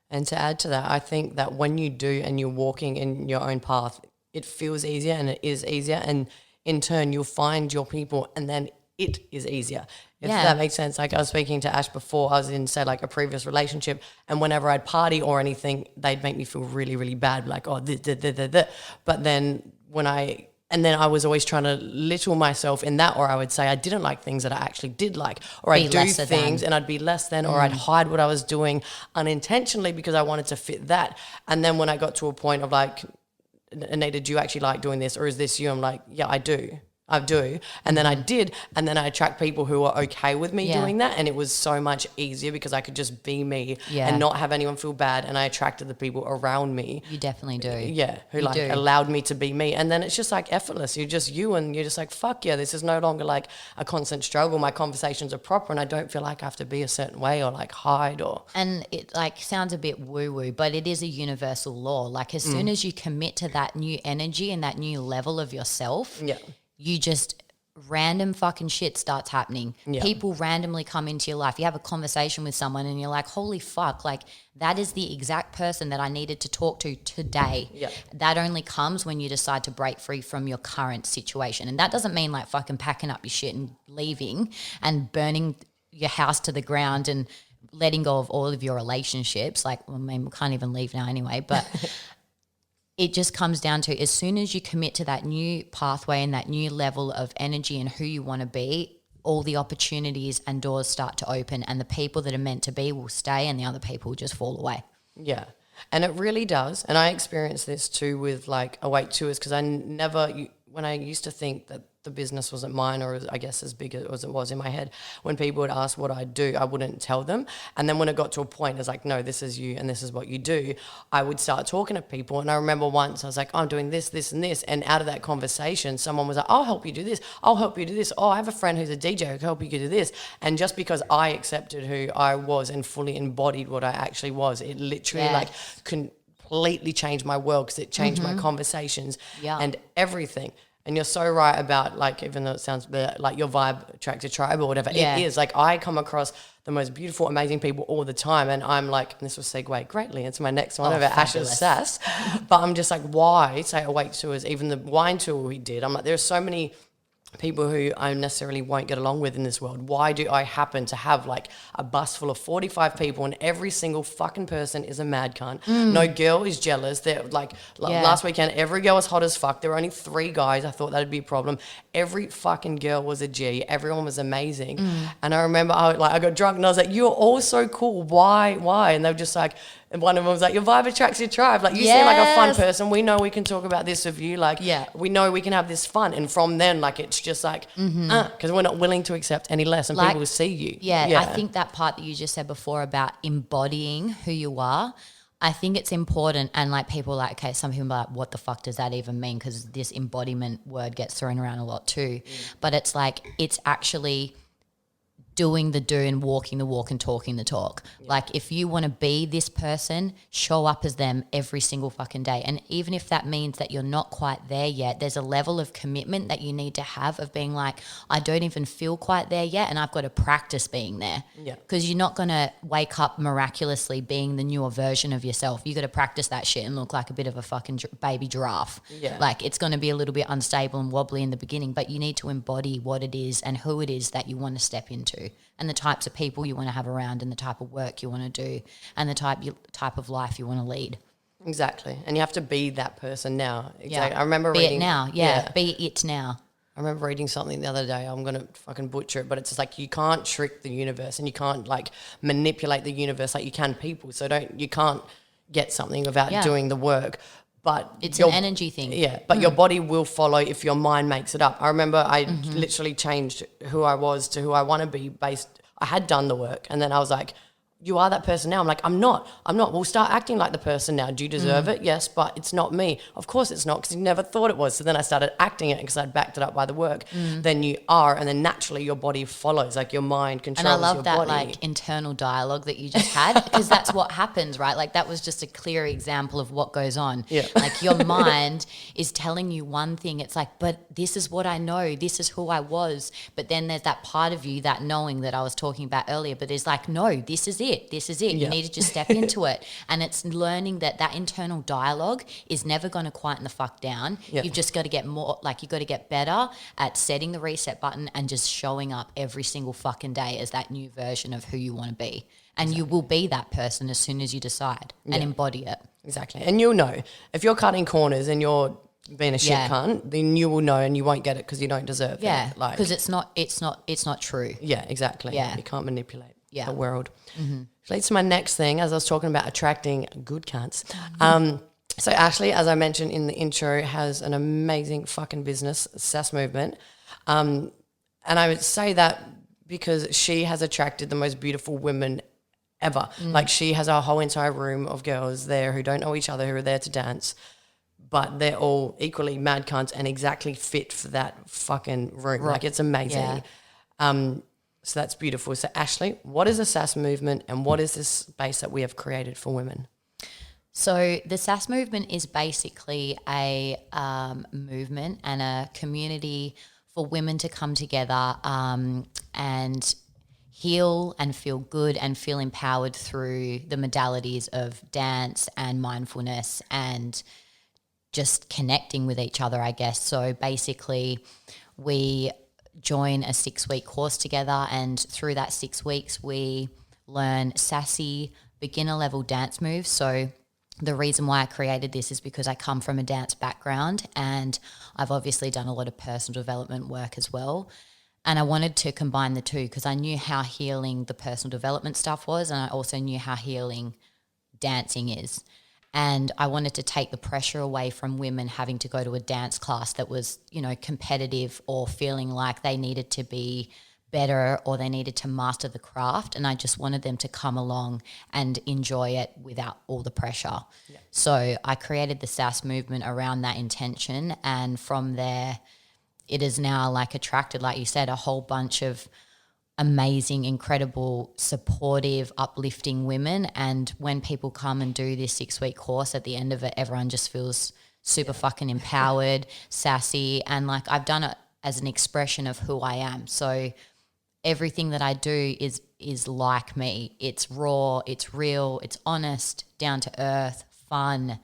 And to add to that, I think that when you do and you're walking in your own path, it feels easier and it is easier. And in turn, you'll find your people and then it is easier. If that makes sense. Like I was speaking to Ash before, I was in, say, like a previous relationship, and whenever I'd party or anything, they'd make me feel really, really bad. Like, oh, but then then I was always trying to little myself in that, or I would say I didn't like things that I actually did like, or I'd do things and I'd be less than, or I'd hide what I was doing unintentionally because I wanted to fit that. And then when I got to a point of like, Anita, do you actually like doing this, or is this you? I'm like, yeah, I do. And then I did, and then I attract people who are okay with me doing that, and it was so much easier because I could just be me and not have anyone feel bad, and I attracted the people around me. You definitely do. Yeah, who allowed me to be me, and then it's just like effortless. You're just you, and you're just like, fuck yeah, this is no longer like a constant struggle. My conversations are proper, and I don't feel like I have to be a certain way or like hide or. And it like sounds a bit woo-woo, but it is a universal law. Like as soon as you commit to that new energy and that new level of yourself, you just random fucking shit starts happening. People randomly come into your life. You have a conversation with someone and you're like, holy fuck, like that is the exact person that I needed to talk to today. That only comes when you decide to break free from your current situation. And that doesn't mean like fucking packing up your shit and leaving and burning your house to the ground and letting go of all of your relationships. Like, well, I mean, we can't even leave now anyway, but it just comes down to, as soon as you commit to that new pathway and that new level of energy and who you want to be, all the opportunities and doors start to open, and the people that are meant to be will stay and the other people will just fall away. Yeah. And it really does. And I experienced this too with like awake tours, because when I used to think that the business wasn't mine, or I guess as big as it was in my head, when people would ask what I do, I wouldn't tell them. And then when it got to a point, it's like, no, this is you and this is what you do, I would start talking to people. And I remember once I was like, I'm doing this, this and this. And out of that conversation, someone was like, I'll help you do this. I'll help you do this. Oh, I have a friend who's a DJ who can help you do this. And just because I accepted who I was and fully embodied what I actually was, it literally like completely changed my world, because it changed my conversations and everything. And you're so right about, like, even though it sounds like your vibe attracts a tribe or whatever, it is. Like, I come across the most beautiful, amazing people all the time, and I'm like, and this will segue greatly into my next one about Ash's sass, but I'm just like, why, say, Awake Tours, even the wine tour we did, I'm like, there are so many people who I necessarily won't get along with in this world. Why do I happen to have like a bus full of 45 people and every single fucking person is a mad cunt? No girl is jealous. They're like last weekend, every girl was hot as fuck. There were only 3 guys. I thought that'd be a problem. Every fucking girl was a G. Everyone was amazing. And I remember I got drunk and I was like, you're all so cool. Why? And they were just like, and one of them was like, your vibe attracts your tribe. Like, you seem like a fun person. We know we can talk about this with you. Like, we know we can have this fun. And from then, like, it's just like, because we're not willing to accept any less, and like, people will see you. I think that part that you just said before about embodying who you are, I think it's important. And like, people are like, okay, some people are like, what the fuck does that even mean? Because this embodiment word gets thrown around a lot too. But it's like, it's actually doing the do and walking the walk and talking the talk. Like, if you want to be this person, show up as them every single fucking day. And even if that means that you're not quite there yet, there's a level of commitment that you need to have of being like, I don't even feel quite there yet, and I've got to practice being there. Because you're not going to wake up miraculously being the newer version of yourself. You got to practice that shit and look like a bit of a fucking baby giraffe. Like, it's going to be a little bit unstable and wobbly in the beginning, but you need to embody what it is and who it is that you want to step into, and the types of people you want to have around, and the type of work you want to do, and the type of life you want to lead. Exactly. And you have to be that person now. Exactly. Yeah. I remember Be reading. it now. Yeah. Be it now. I remember reading something the other day. I'm going to fucking butcher it, but it's just like you can't trick the universe and you can't like manipulate the universe like you can people. So you can't get something without doing the work. But it's an energy thing. Yeah, but your body will follow if your mind makes it up. I remember I literally changed who I was to who I want to be I had done the work and then I was like, you are that person now. I'm like, I'm not. We'll start acting like the person now. Do you deserve it? Yes, but it's not me. Of course it's not because you never thought it was. So then I started acting it because I'd backed it up by the work. Then you are, and then naturally your body follows, like your mind controls your body. And I love that like internal dialogue that you just had because that's what happens, right? Like that was just a clear example of what goes on. Yeah. Like your mind is telling you one thing. It's like, but this is what I know. This is who I was. But then there's that part of you, that knowing that I was talking about earlier, but it's like, no, this is it. This is it. You need to just step into it. And it's learning that internal dialogue is never going to quieten the fuck down. Yeah. You've just got to get more, like you got to get better at setting the reset button and just showing up every single fucking day as that new version of who you want to be. And you will be that person as soon as you decide and embody it. Exactly. And you'll know. If you're cutting corners and you're being a shit cunt, then you will know and you won't get it because you don't deserve it. Yeah, because it's not true. Yeah, exactly. Yeah. You can't manipulate Yeah. the world. Which leads to my next thing, as I was talking about attracting good cunts. So Ashley, as I mentioned in the intro, has an amazing fucking business, SaaS Movement. And I would say that because she has attracted the most beautiful women ever. Like she has a whole entire room of girls there who don't know each other, who are there to dance, but they're all equally mad cunts and exactly fit for that fucking room. Like it's amazing. Yeah. So that's beautiful. So Ashley, what is the SaaS Movement and what is this space that we have created for women? So the SaaS Movement is basically a movement and a community for women to come together and heal and feel good and feel empowered through the modalities of dance and mindfulness and just connecting with each other, I guess. So basically we join a 6-week course together, and through that 6 weeks we learn sassy beginner level dance moves. So the reason why I created this is because I come from a dance background and I've obviously done a lot of personal development work as well. And I wanted to combine the two because I knew how healing the personal development stuff was, and I also knew how healing dancing is. And I wanted to take the pressure away from women having to go to a dance class that was, competitive or feeling like they needed to be better or they needed to master the craft. And I just wanted them to come along and enjoy it without all the pressure. Yeah. So I created the SaaS Movement around that intention. And from there, it is now like attracted, like you said, a whole bunch of amazing, incredible, supportive, uplifting women. And when people come and do this 6-week course, at the end of it, everyone just feels super fucking empowered, sassy. And like I've done it as an expression of who I am. So everything that I do is like me. It's raw, it's real, it's honest, down to earth, fun,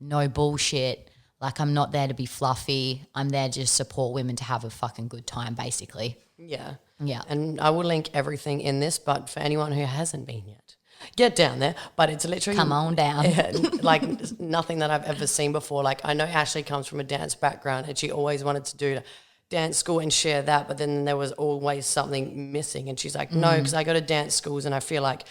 no bullshit. Like I'm not there to be fluffy. I'm there to just support women to have a fucking good time, basically. Yeah. Yeah. And I will link everything in this, but for anyone who hasn't been yet, get down there. But it's literally... Come on down. Like nothing that I've ever seen before. Like I know Ashley comes from a dance background and she always wanted to do dance school and share that, but then there was always something missing. And she's like, no, because I go to dance schools and I feel like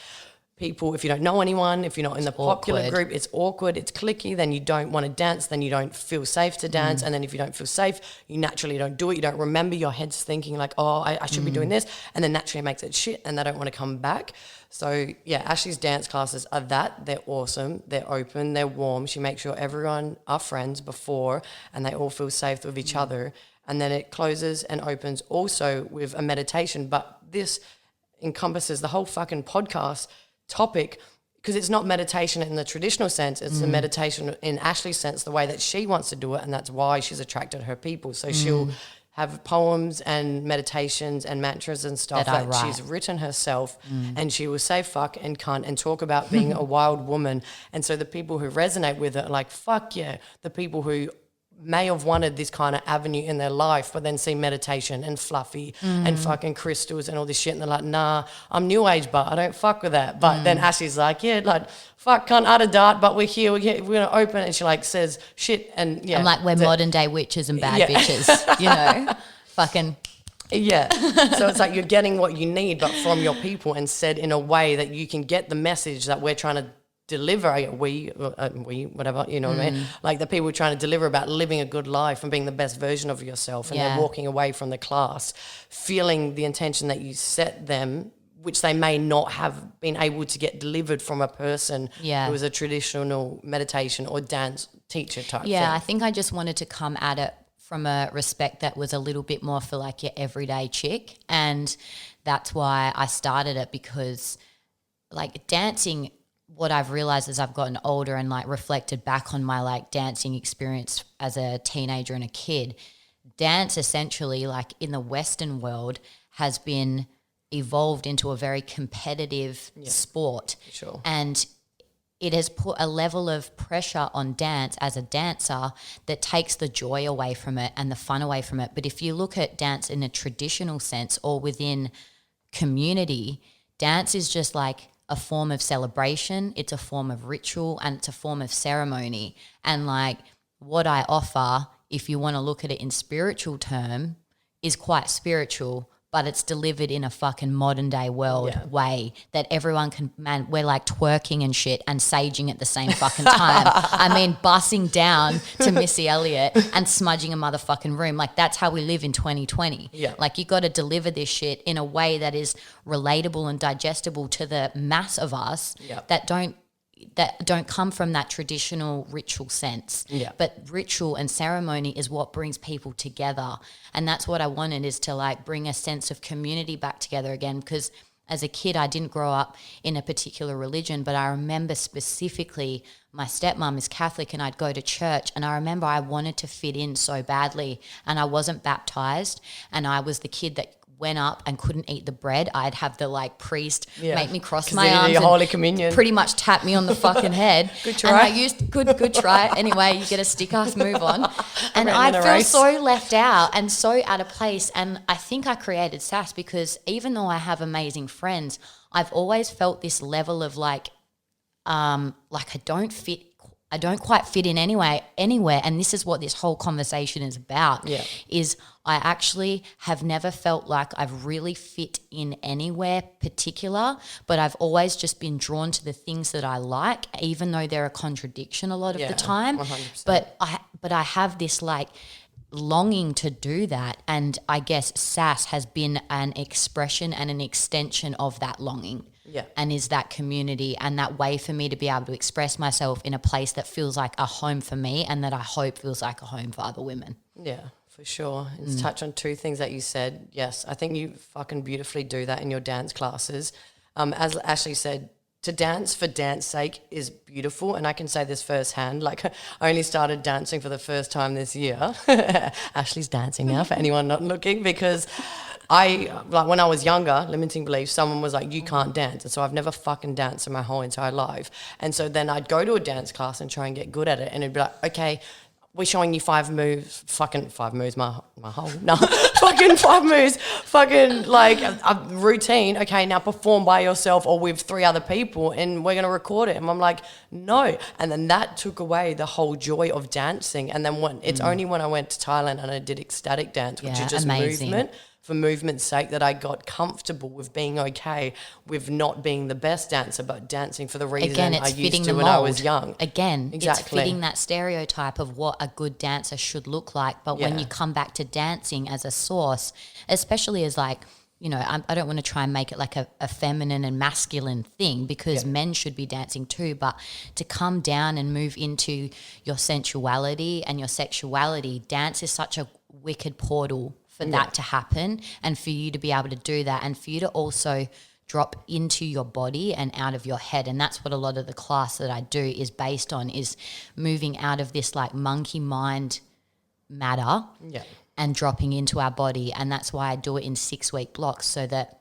people, if you don't know anyone, if you're not in the popular group, it's awkward, it's cliquey, then you don't want to dance, then you don't feel safe to dance. And then if you don't feel safe, you naturally don't do it. You don't remember, your head's thinking like, oh, I should be doing this. And then naturally it makes it shit and they don't want to come back. So yeah, Ashley's dance classes are that. They're awesome. They're open. They're warm. She makes sure everyone are friends before and they all feel safe with each other. And then it closes and opens also with a meditation. But this encompasses the whole fucking podcast topic because it's not meditation in the traditional sense. It's the meditation in Ashley's sense, the way that she wants to do it. And that's why she's attracted her people. So she'll have poems and meditations and mantras and stuff that she's written herself, and she will say fuck and cunt and talk about being a wild woman. And so the people who resonate with it are like, fuck yeah. The people who may have wanted this kind of avenue in their life, but then see meditation and fluffy and fucking crystals and all this shit, and they're like, nah, I'm new age, but I don't fuck with that. But then Ashley's like, yeah, like, fuck, can't utter dart, but we're here, we're gonna open, and she like says shit, and yeah, I'm like, we're modern day witches and bad bitches, you know, fucking. Yeah. So it's like you're getting what you need, but from your people, and said in a way that you can get the message that we're trying to deliver, we, whatever, you know what I mean? Like the people are trying to deliver about living a good life and being the best version of yourself, and they're walking away from the class feeling the intention that you set them, which they may not have been able to get delivered from a person who was a traditional meditation or dance teacher type thing. I think I just wanted to come at it from a respect that was a little bit more for like your everyday chick, and that's why I started it, because like dancing, what I've realized as I've gotten older and like reflected back on my like dancing experience as a teenager and a kid, dance essentially like in the Western world has been evolved into a very competitive sport. Sure. And it has put a level of pressure on dance as a dancer that takes the joy away from it and the fun away from it. But if you look at dance in a traditional sense or within community, dance is just like a form of celebration, it's a form of ritual, and it's a form of ceremony. And like what I offer, if you want to look at it in spiritual term, is quite spiritual, but it's delivered in a fucking modern day world way that everyone can, man, we're like twerking and shit and saging at the same fucking time. I mean, bussing down to Missy Elliott and smudging a motherfucking room. Like that's how we live in 2020. Yeah. Like you got to deliver this shit in a way that is relatable and digestible to the mass of us that don't come from that traditional ritual sense. Yeah. But ritual and ceremony is what brings people together. And that's what I wanted, is to like bring a sense of community back together again, because as a kid I didn't grow up in a particular religion, but I remember specifically my stepmom is Catholic and I'd go to church, and I remember I wanted to fit in so badly, and I wasn't baptized, and I was the kid that went up and couldn't eat the bread. I'd have the like priest make me cross my arms and Holy Communion, pretty much tap me on the fucking head. Good try. And I used good try. Anyway, you get a sticker, move on. And I feel so left out and so out of place. And I think I created SAS because even though I have amazing friends, I've always felt this level of like I don't quite fit in anywhere. And this is what this whole conversation is about, is I actually have never felt like I've really fit in anywhere particular, but I've always just been drawn to the things that I like, even though they're a contradiction a lot of the time. 100%. But I have this like longing to do that, and I guess SAS has been an expression and an extension of that longing. Yeah. And is that community and that way for me to be able to express myself in a place that feels like a home for me, and that I hope feels like a home for other women. Yeah, for sure. And touch on two things that you said. Yes, I think you fucking beautifully do that in your dance classes. As Ashley said, to dance for dance sake is beautiful, and I can say this firsthand. Like, I only started dancing for the first time this year. Ashley's dancing now for anyone not looking, because when I was younger, limiting beliefs, someone was like, you can't dance. And so I've never fucking danced in my whole entire life. And so then I'd go to a dance class and try and get good at it. And it'd be like, okay, we're showing you 5 moves, fucking 5 moves, my whole, no, fucking 5 moves, fucking like a routine. Okay, now perform by yourself or with 3 other people, and we're going to record it. And I'm like, no. And then that took away the whole joy of dancing. And then it's only when I went to Thailand and I did ecstatic dance, which is just amazing. movement, for movement's sake, that I got comfortable with being okay with not being the best dancer, but dancing for the reason I used to when I was young. Again, exactly. It's fitting that stereotype of what a good dancer should look like. But when you come back to dancing as a source, especially as like, you know, I don't want to try and make it like a feminine and masculine thing, because men should be dancing too, but to come down and move into your sensuality and your sexuality, dance is such a wicked portal for that to happen, and for you to be able to do that, and for you to also drop into your body and out of your head. And that's what a lot of the class that I do is based on, is moving out of this like monkey mind matter and dropping into our body. And that's why I do it in 6-week blocks, so that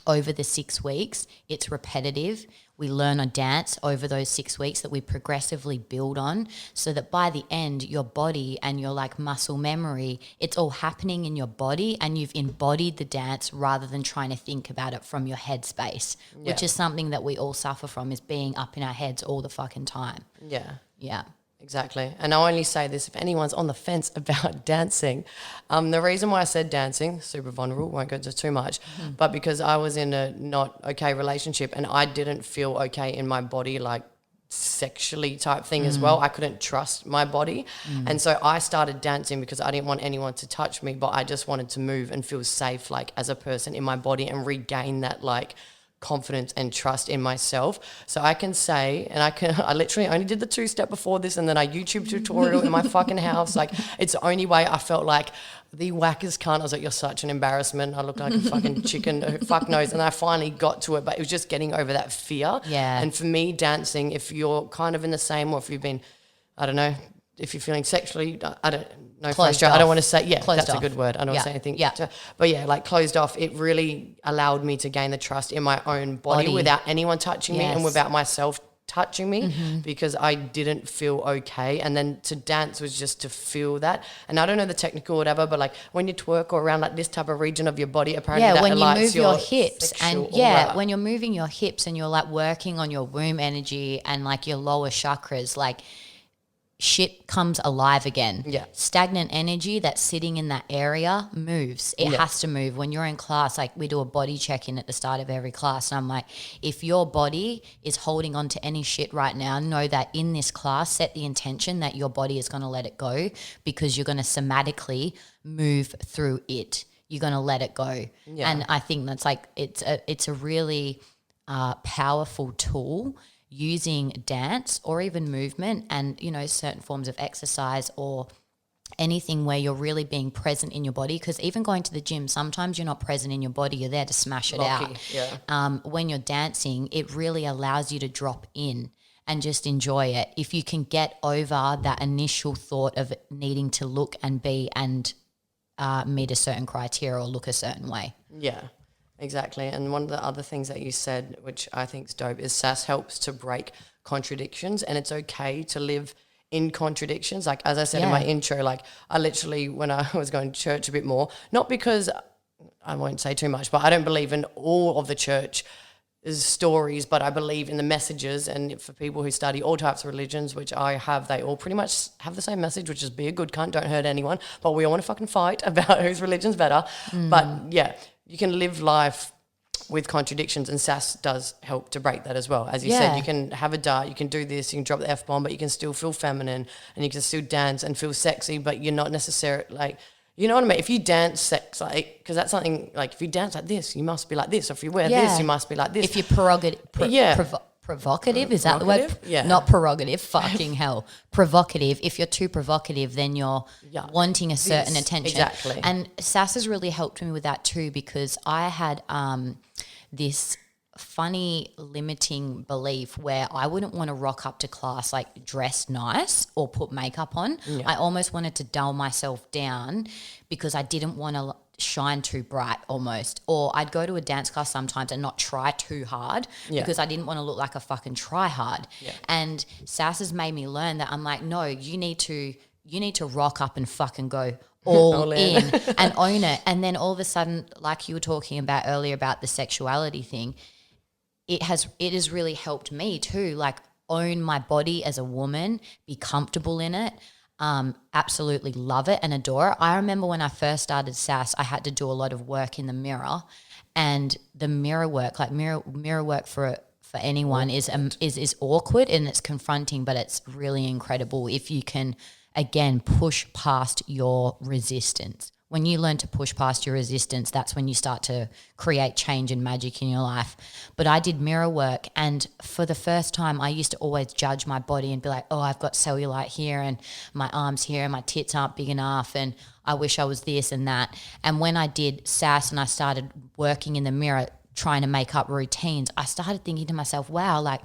over the 6 weeks, it's repetitive. We learn a dance over those 6 weeks that we progressively build on, so that by the end, your body and your like muscle memory, it's all happening in your body and you've embodied the dance rather than trying to think about it from your headspace, which is something that we all suffer from, is being up in our heads all the fucking time. Yeah. Yeah. Exactly. And I only say this if anyone's on the fence about dancing. The reason why I said dancing, super vulnerable, won't go into too much, but because I was in a not okay relationship and I didn't feel okay in my body, like sexually type thing as well. I couldn't trust my body. And so I started dancing because I didn't want anyone to touch me, but I just wanted to move and feel safe like as a person in my body and regain that like confidence and trust in myself. So I can say, and I literally only did the 2-step before this, and then I YouTube tutorial in my fucking house. Like, it's the only way I felt like the wackers cunt. I was like, you're such an embarrassment. I look like a fucking chicken, who fuck knows. And I finally got to it, but it was just getting over that fear. Yeah. And for me, dancing, if you're kind of in the same, or if you've been, I don't know, if you're feeling sexually, I don't know. Closed off. I don't want to say, Closed that's off. a good word. I don't want to say anything. Yeah. But yeah, like closed off, it really allowed me to gain the trust in my own body. Without anyone touching me and without myself touching me, because I didn't feel okay. And then to dance was just to feel that. And I don't know the technical whatever, but like when you twerk or around like this type of region of your body, apparently that when you aligns move your hips and aura. when you're moving your hips and you're like working on your womb energy and like your lower chakras, like shit comes alive again. Yeah. Stagnant energy that's sitting in that area moves. It has to move. When you're in class, like we do a body check-in at the start of every class, and I'm like, if your body is holding on to any shit right now, know that in this class, set the intention that your body is going to let it go, because you're going to somatically move through it. You're going to let it go. Yeah. And I think that's like, it's a really powerful tool, using dance or even movement and, you know, certain forms of exercise or anything where you're really being present in your body. Because even going to the gym, sometimes you're not present in your body, you're there to smash it out. Yeah. When you're dancing, it really allows you to drop in and just enjoy it. If you can get over that initial thought of needing to look and be and meet a certain criteria or look a certain way. Yeah. Exactly. And one of the other things that you said, which I think is dope, is SAS helps to break contradictions, and it's okay to live in contradictions. Like, as I said in my intro, like I literally, when I was going to church a bit more, not because I won't say too much, but I don't believe in all of the church stories, but I believe in the messages. And for people who study all types of religions, which I have, they all pretty much have the same message, which is be a good cunt, don't hurt anyone, but we all want to fucking fight about whose religion's better. But yeah, you can live life with contradictions, and SAS does help to break that as well. As you said, you can have a dart, you can do this, you can drop the F-bomb, but you can still feel feminine and you can still dance and feel sexy, but you're not necessarily like, you know what I mean? If you dance sex, like, because that's something like, if you dance like this, you must be like this. Or if you wear this, you must be like this. If you're provocative, is that the word? Yeah. Not prerogative, fucking hell. Provocative. If you're too provocative, then you're wanting a certain attention. Exactly. And SAS has really helped me with that too, because I had this funny limiting belief where I wouldn't want to rock up to class like dressed nice or put makeup on. I almost wanted to dull myself down because I didn't want to shine too bright almost. Or I'd go to a dance class sometimes and not try too hard because I didn't want to look like a fucking try hard. And SAS has made me learn that I'm like, no, you need to rock up and fucking go all in and own it. And then all of a sudden, like you were talking about earlier about the sexuality thing, it has really helped me too, like own my body as a woman, be comfortable in it, absolutely love it and adore it. I remember when I first started SAS, I had to do a lot of work in the mirror, and the mirror work, like mirror work for anyone is awkward and it's confronting, but it's really incredible if you can, again, push past your resistance. When you learn to push past your resistance, that's when you start to create change and magic in your life. But I did mirror work, and for the first time, I used to always judge my body and be like, oh, I've got cellulite here and my arms here and my tits aren't big enough and I wish I was this and that. And when I did SAS and I started working in the mirror trying to make up routines, I started thinking to myself, wow, like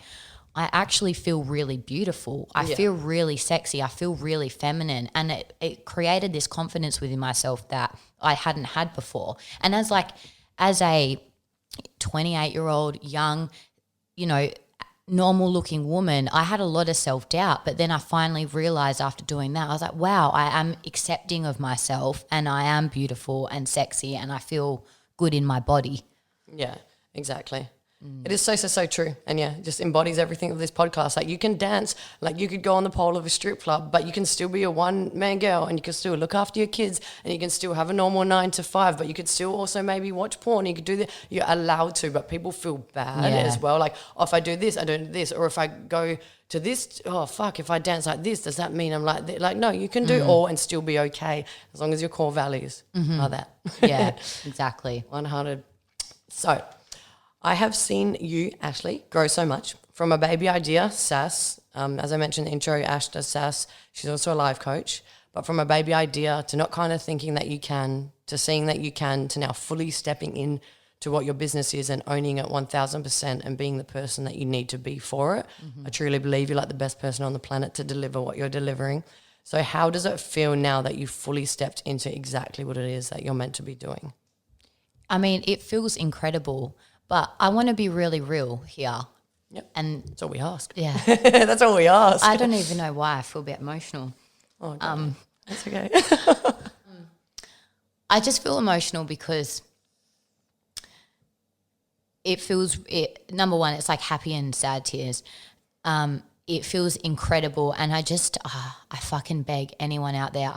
I actually feel really beautiful. I feel really sexy. I feel really feminine. And it created this confidence within myself that I hadn't had before. And as a 28-year-old, young, normal looking woman, I had a lot of self-doubt. But then I finally realized after doing that, I was like, wow, I am accepting of myself and I am beautiful and sexy and I feel good in my body. Yeah, exactly. It is so true. And yeah, just embodies everything of this podcast. Like you can dance, like you could go on the pole of a strip club, but you can still be a one-man girl and you can still look after your kids and you can still have a normal 9 to 5, but you could still also maybe watch porn. You could do that. You're allowed to, but people feel bad as well. Like, oh, if I do this, I do this. Or if I go to this, oh, fuck, if I dance like this, does that mean I'm like this? Like, no, you can do all and still be okay as long as your core values are that. Yeah, exactly. 100. So I have seen you, Ashley, grow so much from a baby idea, SAS. As I mentioned in the intro, Ash does SAS. She's also a life coach. But from a baby idea to not kind of thinking that you can, to seeing that you can, to now fully stepping in to what your business is and owning it 1000% and being the person that you need to be for it. I truly believe you're like the best person on the planet to deliver what you're delivering. So how does it feel now that you've fully stepped into exactly what it is that you're meant to be doing? I mean, it feels incredible. But I want to be really real here. Yep. And that's all we ask. Yeah. That's all we ask. I don't even know why I feel a bit emotional. Oh, that's okay. I just feel emotional because it feels, number one, it's like happy and sad tears. It feels incredible. And I just, I fucking beg anyone out there,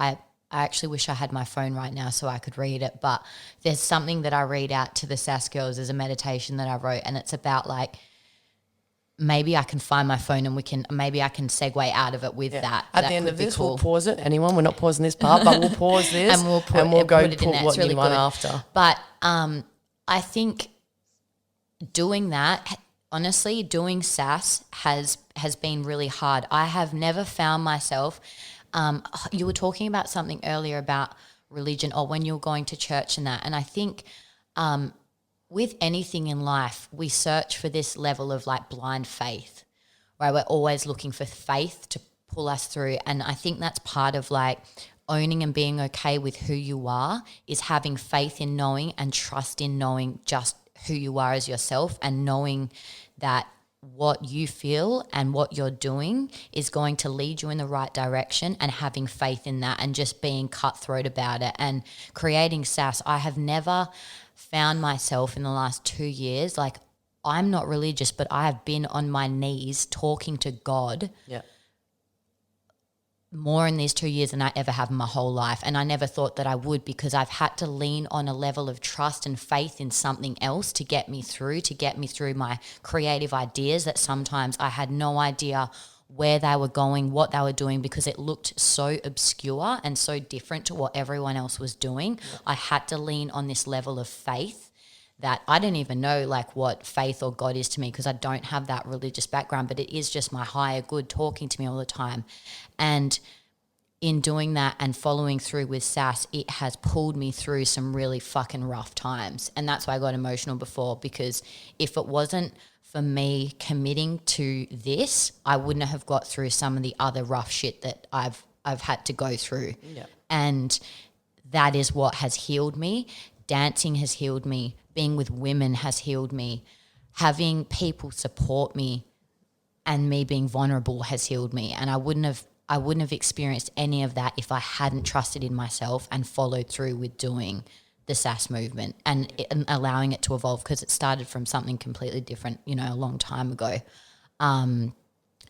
I actually wish I had my phone right now so I could read it, but there's something that I read out to the SAS girls as a meditation that I wrote, and it's about like maybe I can find my phone and maybe I can segue out of it with that. At the end of this, cool. We'll pause it. Anyone, we're not pausing this part, but we'll pause this and we'll go put what you want after. But I think doing that, honestly, doing SAS has been really hard. I have never found myself. You were talking about something earlier about religion or when you're going to church and that. And I think with anything in life, we search for this level of like blind faith, right? We're always looking for faith to pull us through. And I think that's part of like owning and being okay with who you are, is having faith in knowing and trust in knowing just who you are as yourself, and knowing that what you feel and what you're doing is going to lead you in the right direction, and having faith in that and just being cutthroat about it. And creating SAS, I have never found myself in the last 2 years, like I'm not religious, but I have been on my knees talking to God more in these 2 years than I ever have in my whole life. And I never thought that I would, because I've had to lean on a level of trust and faith in something else to get me through my creative ideas that sometimes I had no idea where they were going, what they were doing, because it looked so obscure and so different to what everyone else was doing. I had to lean on this level of faith that I don't even know like what faith or God is to me, because I don't have that religious background, but it is just my higher good talking to me all the time. And in doing that and following through with SAS, it has pulled me through some really fucking rough times. And that's why I got emotional before, because if it wasn't for me committing to this, I wouldn't have got through some of the other rough shit that I've had to go through. Yeah. And that is what has healed me. Dancing has healed me. Being with women has healed me. Having people support me and me being vulnerable has healed me. And I wouldn't have experienced any of that if I hadn't trusted in myself and followed through with doing the SAS movement and allowing it to evolve, because it started from something completely different, a long time ago.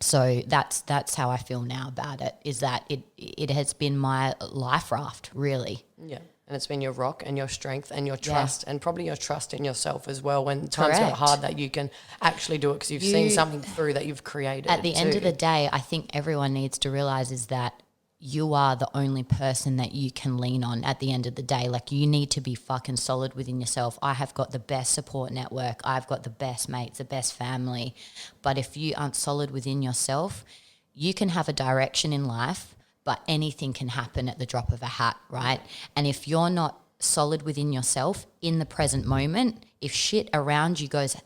So that's how I feel now about it, is that it has been my life raft, really. Yeah. And it's been your rock and your strength and your trust, and probably your trust in yourself as well when times get hard, that you can actually do it because you've seen something through that you've created. At the end of the day, I think everyone needs to realize is that you are the only person that you can lean on at the end of the day. Like, you need to be fucking solid within yourself. I have got the best support network. I've got the best mates, the best family. But if you aren't solid within yourself, you can have a direction in life, but anything can happen at the drop of a hat, right? And if you're not solid within yourself in the present moment, if shit around you goes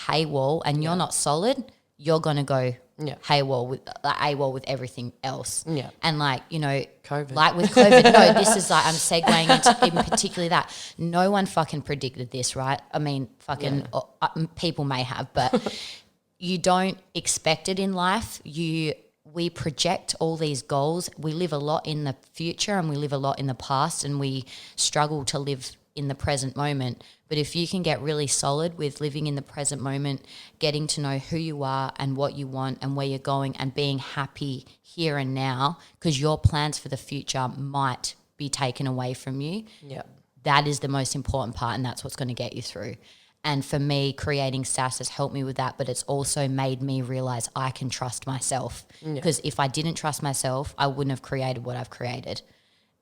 haywire and you're not solid, you're going to go AWOL with everything else. Yeah. And like, you know, COVID. like with COVID, no, this is like, I'm segueing into even particularly that. No one fucking predicted this, right? I mean, fucking people may have, but you don't expect it in life. We project all these goals. We live a lot in the future and we live a lot in the past, and we struggle to live in the present moment. But if you can get really solid with living in the present moment, getting to know who you are and what you want and where you're going, and being happy here and now, because your plans for the future might be taken away from you. Yeah. That is the most important part, and that's what's going to get you through. And for me, creating SAS has helped me with that, but it's also made me realize I can trust myself. Because if I didn't trust myself, I wouldn't have created what I've created.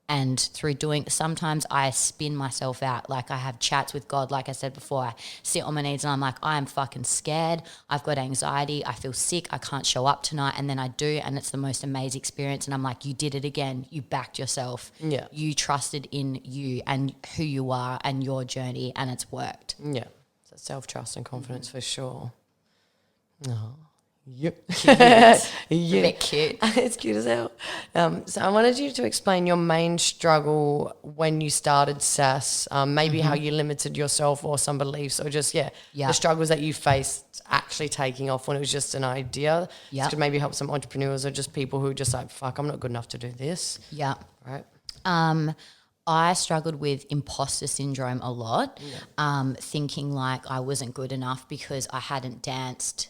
And through sometimes I spin myself out. Like I have chats with God, like I said before, I sit on my knees and I'm like, I am fucking scared. I've got anxiety. I feel sick. I can't show up tonight. And then I do, and it's the most amazing experience. And I'm like, you did it again. You backed yourself. Yeah. You trusted in you and who you are and your journey, and it's worked. Yeah. So self-trust and confidence for sure. Oh. Yep. Cute. Yeah. A bit cute. It's cute as hell. So I wanted you to explain your main struggle when you started SAS, maybe how you limited yourself or some beliefs, or just, the struggles that you faced actually taking off when it was just an idea. Yeah. This could maybe help some entrepreneurs or just people who are just like, fuck, I'm not good enough to do this. Yeah. Right. I struggled with imposter syndrome a lot, thinking like I wasn't good enough because I hadn't danced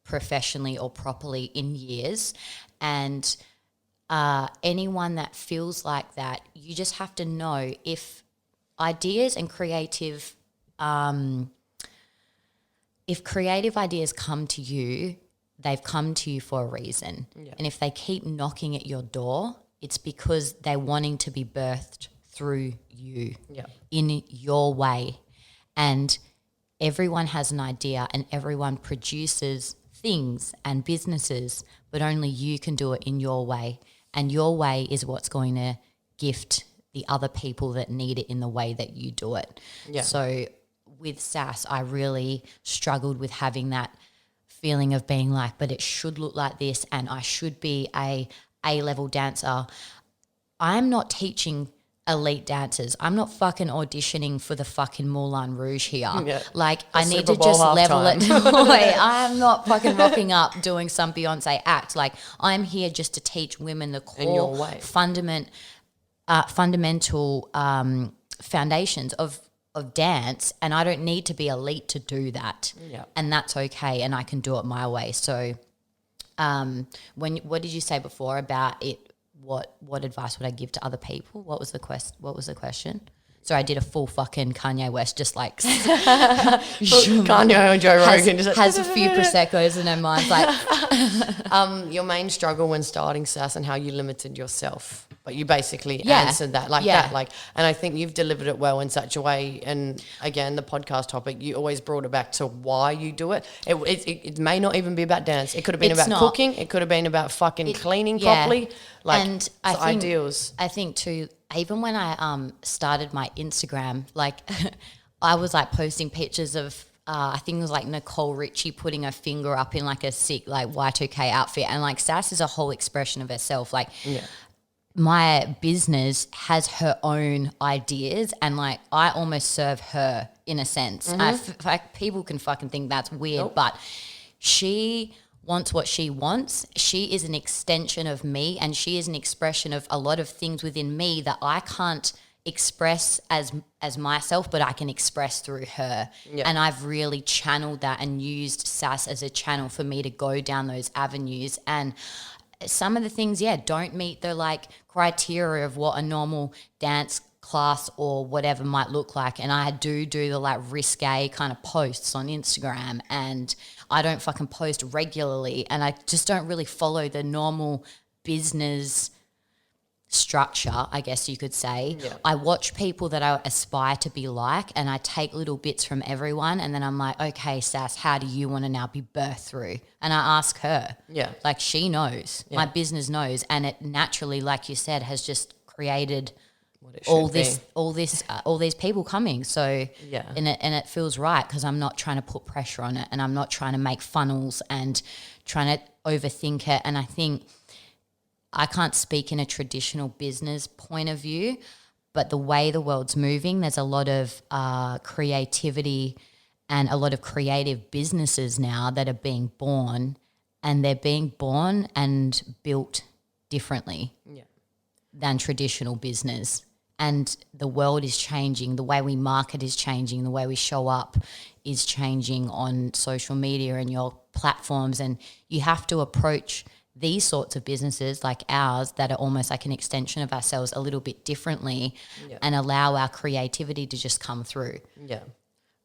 professionally or properly in years. And anyone that feels like that, you just have to know if ideas and creative ideas come to you, they've come to you for a reason. Yeah. And if they keep knocking at your door, it's because they're wanting to be birthed through you in your way. And everyone has an idea and everyone produces things and businesses, but only you can do it in your way. And your way is what's going to gift the other people that need it in the way that you do it. Yeah. So with SAS, I really struggled with having that feeling of being like, but it should look like this and I should be a A-level dancer. I'm not teaching elite dancers. I'm not fucking auditioning for the fucking Moulin Rouge here. Yeah. Like I need to just level it. I'm not fucking rocking up doing some Beyonce act. Like I'm here just to teach women the core fundamental foundations of dance, and I don't need to be elite to do that. Yeah. And that's okay, and I can do it my way. So what did you say before about it? What advice would I give to other people? What was the question? So I did a full fucking Kanye West, just like Kanye or Joe Rogan has a few Prosecco's in her mind. Like, your main struggle when starting SAS and how you limited yourself, but you basically answered that that. Like, and I think you've delivered it well in such a way. And again, the podcast topic, you always brought it back to why you do it. It may not even be about dance. It could have been about cooking. It could have been about fucking cleaning properly. Like, and ideals. I think too. Even when I started my Instagram, like I was like posting pictures of I think it was like Nicole Richie putting her finger up in like a sick like Y2K outfit, and like SAS is a whole expression of herself. Like my business has her own ideas, and like I almost serve her in a sense. Like people can fucking think that's weird, but she wants what she wants. She is an extension of me, and she is an expression of a lot of things within me that I can't express as myself, but I can express through her. Yep. And I've really channeled that and used SAS as a channel for me to go down those avenues. And some of the things, don't meet the like criteria of what a normal dance class or whatever might look like. And I do the like risque kind of posts on Instagram, and I don't fucking post regularly, and I just don't really follow the normal business structure, I guess you could say. Yeah. I watch people that I aspire to be like, and I take little bits from everyone, and then I'm like, okay, SAS, how do you want to now be birthed through? And I ask her. Yeah. Like she knows. Yeah. My business knows, and it naturally, like you said, has just created what it should be. all these people coming. So Yeah. and it feels right because I'm not trying to put pressure on it, and I'm not trying to make funnels and trying to overthink it. And I think I can't speak in a traditional business point of view, but the way the world's moving, there's a lot of creativity and a lot of creative businesses now that are being born, and they're being born and built differently than traditional business. And the world is changing. The way we market is changing. The way we show up is changing on social media and your platforms. And you have to approach these sorts of businesses like ours that are almost like an extension of ourselves a little bit differently and allow our creativity to just come through. Yeah,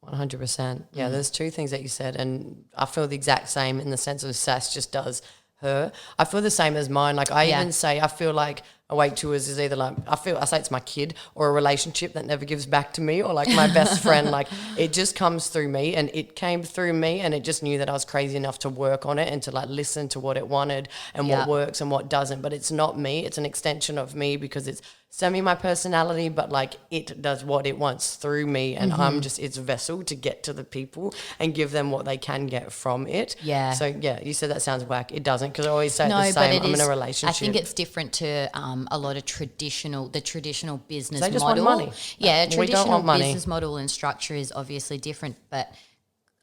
100%. Yeah, there's two things that you said, and I feel the exact same in the sense of Sass just does her. I feel the same as mine. Like I even say, I feel like Awake Tours is either like, I say it's my kid or a relationship that never gives back to me, or like my best friend. Like it just comes through me, and it came through me, and it just knew that I was crazy enough to work on it and to like listen to what it wanted and what works and what doesn't. But it's not me. It's an extension of me because it's semi my personality, but like it does what it wants through me, and I'm just its vessel to get to the people and give them what they can get from it. Yeah. So yeah, you said that sounds whack. It doesn't, because I always say No, the same. but I'm in a relationship. I think it's different to a lot of traditional business They just model. want money. Yeah, We don't traditional want money. business model and structure is obviously different, but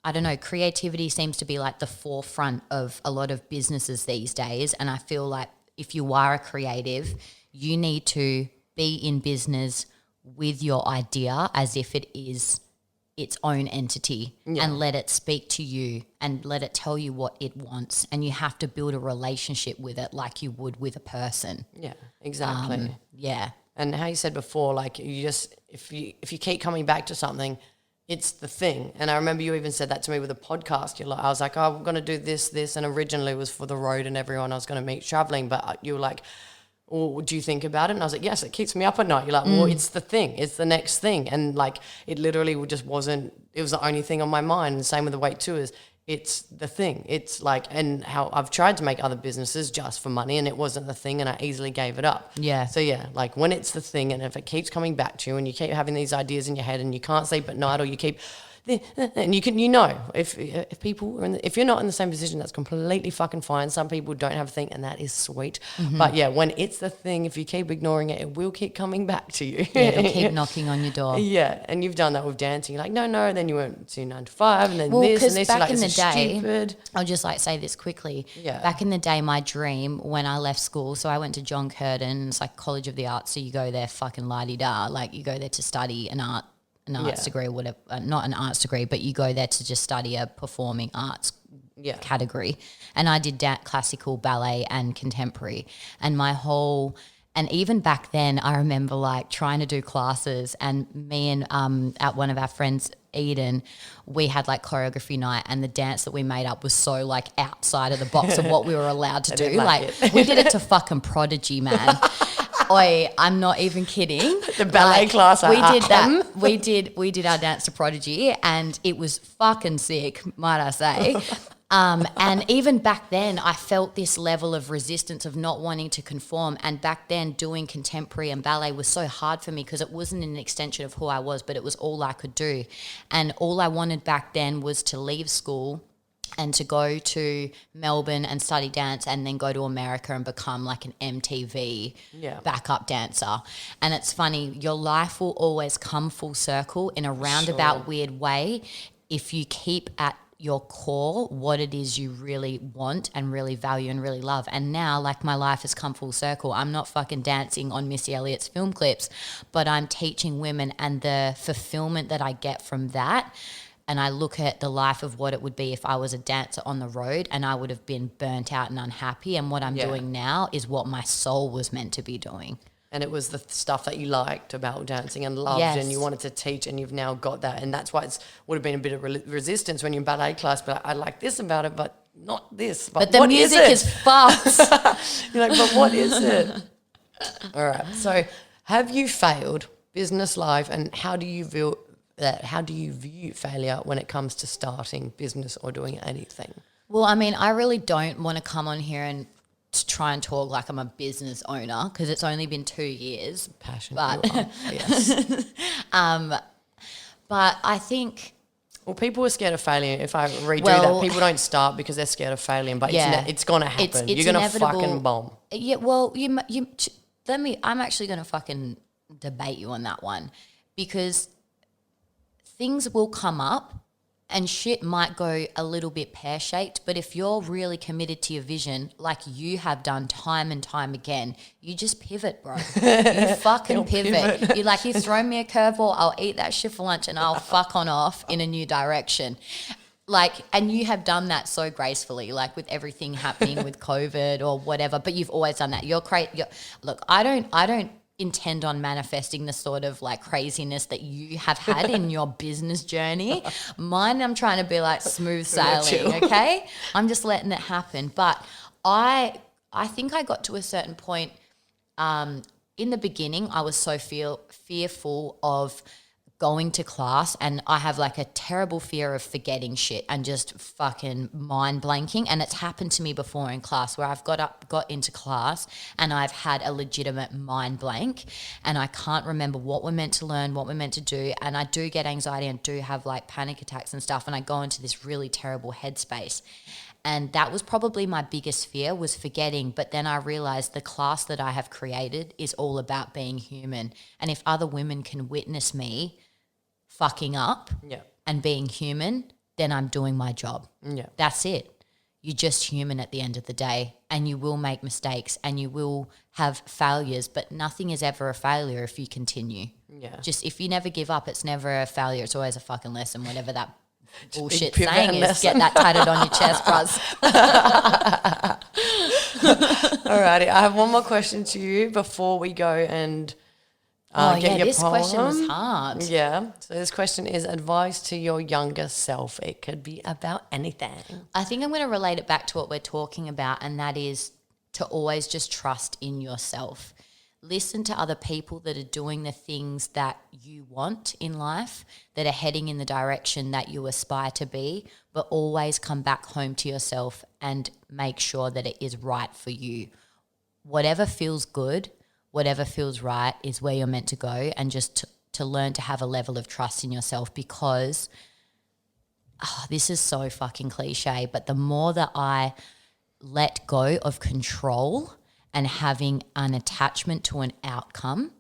I don't know, creativity seems to be like the forefront of a lot of businesses these days. And I feel like if you are a creative, you need to be in business with your idea as if it is its own entity and let it speak to you and let it tell you what it wants. And you have to build a relationship with it like you would with a person. Yeah, exactly. Yeah. And how you said before, like you just, if you keep coming back to something, it's the thing. And I remember you even said that to me with a podcast. You're like, I was like, oh, I'm going to do this. And originally it was for the road and everyone I was going to meet traveling. But you were like, well, do you think about it? And I was like, yes, it keeps me up at night. You're like, well, it's the thing. It's the next thing. And like, it literally just wasn't, it was the only thing on my mind. And same with the Awake Tours. It's the thing. It's like, and how I've tried to make other businesses just for money, and it wasn't the thing, and I easily gave it up. Yeah. So yeah, like when it's the thing, and if it keeps coming back to you and you keep having these ideas in your head and you can't sleep at night, or you keep, and you can, if people are if you're not in the same position, that's completely fucking fine. Some people don't have a thing, and that is sweet. But yeah, when it's the thing, if you keep ignoring it, it will keep coming back to you. Yeah, it'll keep knocking on your door. Yeah, and you've done that with dancing. You're like, no, then you went to 9 to 5, and then Well, this and 'cause this. back You're like, in this the is day, stupid. I'll just like say this quickly. Yeah. Back in the day, my dream when I left school, so I went to John Curtin, it's like College of the Arts, so you go there fucking la-di-da, like you go there to study an arts degree or whatever, not an arts degree, but you go there to just study a performing arts category. And I did classical, ballet and contemporary. And and even back then I remember like trying to do classes, and me and at one of our friends, Eden, we had like choreography night, and the dance that we made up was so like outside of the box of what we were allowed to do. Like we did it to fucking Prodigy, man. I'm not even kidding. The ballet class. We did that. We did our dance to Prodigy, and it was fucking sick, might I say. And even back then, I felt this level of resistance of not wanting to conform. And back then, doing contemporary and ballet was so hard for me because it wasn't an extension of who I was, but it was all I could do. And all I wanted back then was to leave school and to go to Melbourne and study dance, and then go to America and become like an MTV backup dancer. And it's funny, your life will always come full circle in a roundabout weird way if you keep at your core what it is you really want and really value and really love. And now, like, my life has come full circle. I'm not fucking dancing on Missy Elliott's film clips, but I'm teaching women, and the fulfillment that I get from that. And I look at the life of what it would be if I was a dancer on the road, and I would have been burnt out and unhappy. And what I'm doing now is what my soul was meant to be doing. And it was the stuff that you liked about dancing and loved, and you wanted to teach, and you've now got that. And that's why it would have been a bit of resistance when you're in ballet class, but I like this about it, but not this. But the what music is fucked. You're like, but what is it? All right. So have you failed business life, and how do you view failure when it comes to starting business or doing anything? Well, I mean, I really don't want to come on here and to try and talk like I'm a business owner because it's only been 2 years. Passion. But, You are. Yes. But I think... Well, people are scared of failing. If I redo that, people don't start because they're scared of failing, but it's going to happen. You're going to fucking bomb. Yeah, well, I'm actually going to fucking debate you on that one because things will come up and shit might go a little bit pear-shaped, but if you're really committed to your vision, like you have done time and time again, you just pivot, bro. You fucking pivot. You throw me a curveball, I'll eat that shit for lunch and I'll fuck on off in a new direction. And you have done that so gracefully, like with everything happening with COVID or whatever, but you've always done that. Look, I don't intend on manifesting the sort of like craziness that you have had in your business journey. Mine, I'm trying to be like smooth sailing, okay? I'm just letting it happen. But I think I got to a certain point in the beginning, I was so fearful of going to class, and I have like a terrible fear of forgetting shit and just fucking mind blanking. And it's happened to me before in class where I've got into class and I've had a legitimate mind blank and I can't remember what we're meant to learn, what we're meant to do. And I do get anxiety and do have like panic attacks and stuff. And I go into this really terrible headspace. And that was probably my biggest fear, was forgetting. But then I realized the class that I have created is all about being human. And if other women can witness me fucking up and being human, then I'm doing my job. Yeah. That's it. You're just human at the end of the day, and you will make mistakes and you will have failures, but nothing is ever a failure if you continue. Yeah. Just if you never give up, it's never a failure. It's always a fucking lesson, whatever that bullshit saying is. Lesson. Get that tatted on your chest, bros. Alrighty, I have one more question to you before we go and get your this poem. question was hard. Yeah, so this question is advice to your younger self. It could be about anything. I think I'm going to relate it back to what we're talking about, and that is to always just trust in yourself. Listen to other people that are doing the things that you want in life, that are heading in the direction that you aspire to be, but always come back home to yourself and make sure that it is right for you. Whatever feels good, whatever feels right is where you're meant to go, and just to learn to have a level of trust in yourself, because this is so fucking cliche, but the more that I let go of control and having an attachment to an outcome,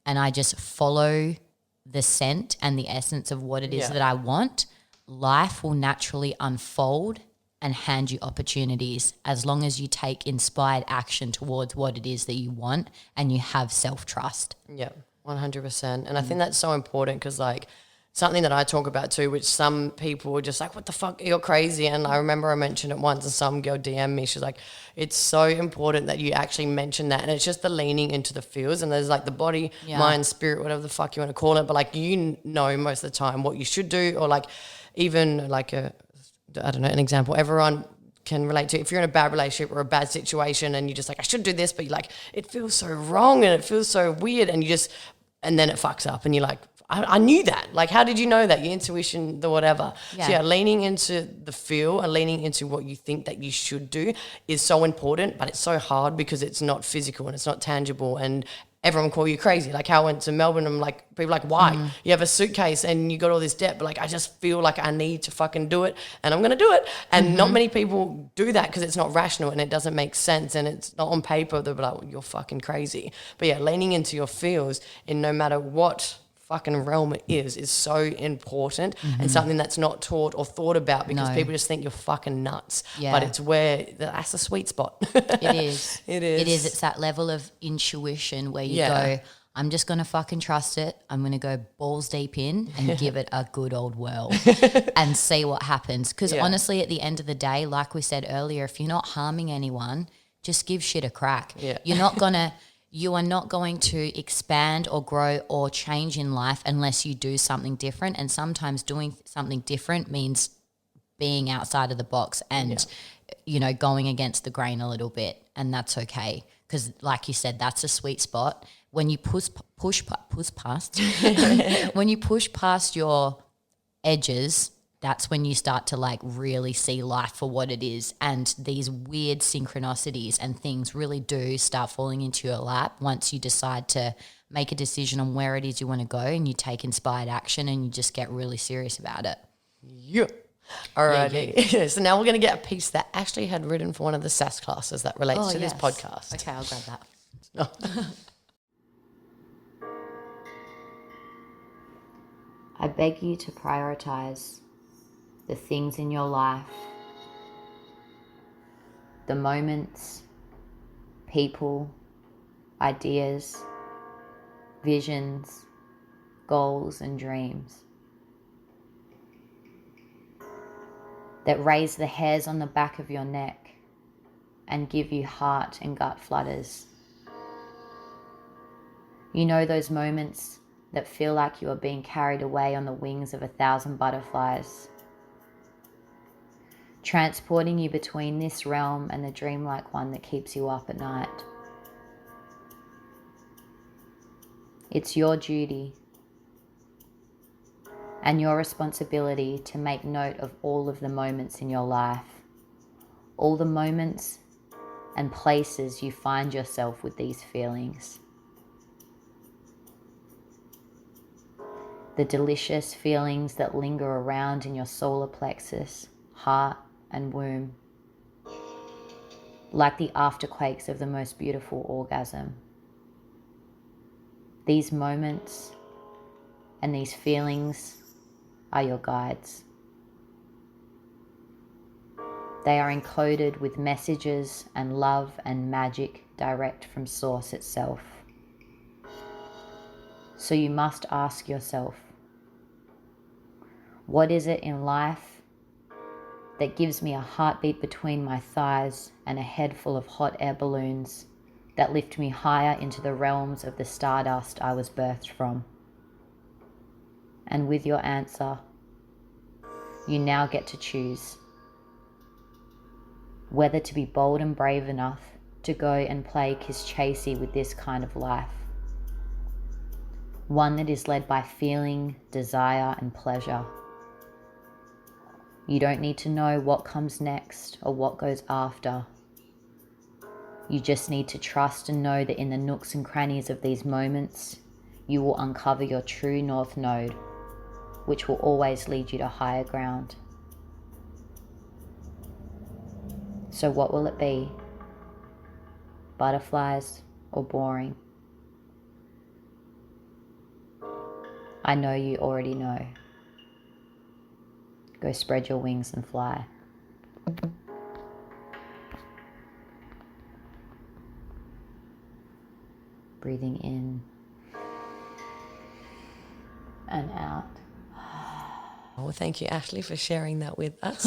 and I just follow the scent and the essence of what it is that I want, life will naturally unfold and hand you opportunities, as long as you take inspired action towards what it is that you want and you have self-trust. Yeah, 100%. And I think that's so important, because like something that I talk about too, which some people are just like, what the fuck, you're crazy. And I remember I mentioned it once and some girl DM'd me. She's like, it's so important that you actually mention that. And it's just the leaning into the feels. And there's like the body, mind, spirit, whatever the fuck you want to call it. But like, you know, most of the time what you should do, or like even like an example everyone can relate to. If you're in a bad relationship or a bad situation and you're just like, I should do this, but you're like, it feels so wrong and it feels so weird, and then it fucks up and you're like, I knew that. Like, how did you know that? Your intuition, the whatever. Yeah. So leaning into the feel and leaning into what you think that you should do is so important, but it's so hard because it's not physical and it's not tangible, and everyone call you crazy. Like how I went to Melbourne, I'm like, people are like, why? You have a suitcase and you got all this debt, but like, I just feel like I need to fucking do it, and I'm going to do it. And not many people do that because it's not rational and it doesn't make sense, and it's not on paper. They're like, well, you're fucking crazy. But yeah, leaning into your feels in no matter what fucking realm it is so important, and something that's not taught or thought about, because people just think you're fucking nuts. But it's where that's the sweet spot. It is. It is. It's that level of intuition where you go, I'm just going to fucking trust it. I'm going to go balls deep in and give it a good old whirl and see what happens. Because honestly, at the end of the day, like we said earlier, if you're not harming anyone, just give shit a crack. You are not going to expand or grow or change in life unless you do something different. And sometimes doing something different means being outside of the box and, going against the grain a little bit. And that's okay. Because like you said, that's a sweet spot. When you push past, when you push past your edges that's when you start to like really see life for what it is. And these weird synchronicities and things really do start falling into your lap once you decide to make a decision on where it is you want to go, and you take inspired action and you just get really serious about it. Yeah. Alrighty. Yeah. So now we're going to get a piece that Ashley had written for one of the SAS classes that relates to this podcast. Okay, I'll grab that. Oh. I beg you to prioritize the things in your life, the moments, people, ideas, visions, goals, and dreams that raise the hairs on the back of your neck and give you heart and gut flutters. You know those moments that feel like you are being carried away on the wings of 1,000 butterflies, transporting you between this realm and the dreamlike one that keeps you up at night. It's your duty and your responsibility to make note of all of the moments in your life, all the moments and places you find yourself with these feelings. The delicious feelings that linger around in your solar plexus, heart, and womb, like the afterquakes of the most beautiful orgasm. These moments and these feelings are your guides. They are encoded with messages and love and magic direct from Source itself. So you must ask yourself, what is it in life that gives me a heartbeat between my thighs and a head full of hot air balloons that lift me higher into the realms of the stardust I was birthed from? And with your answer, you now get to choose whether to be bold and brave enough to go and play kiss chasey with this kind of life. One that is led by feeling, desire, and pleasure. You don't need to know what comes next or what goes after. You just need to trust and know that in the nooks and crannies of these moments, you will uncover your true North Node, which will always lead you to higher ground. So what will it be? Butterflies or boring? I know you already know. Go spread your wings and fly. Breathing in and out. Well, thank you, Ashley, for sharing that with us.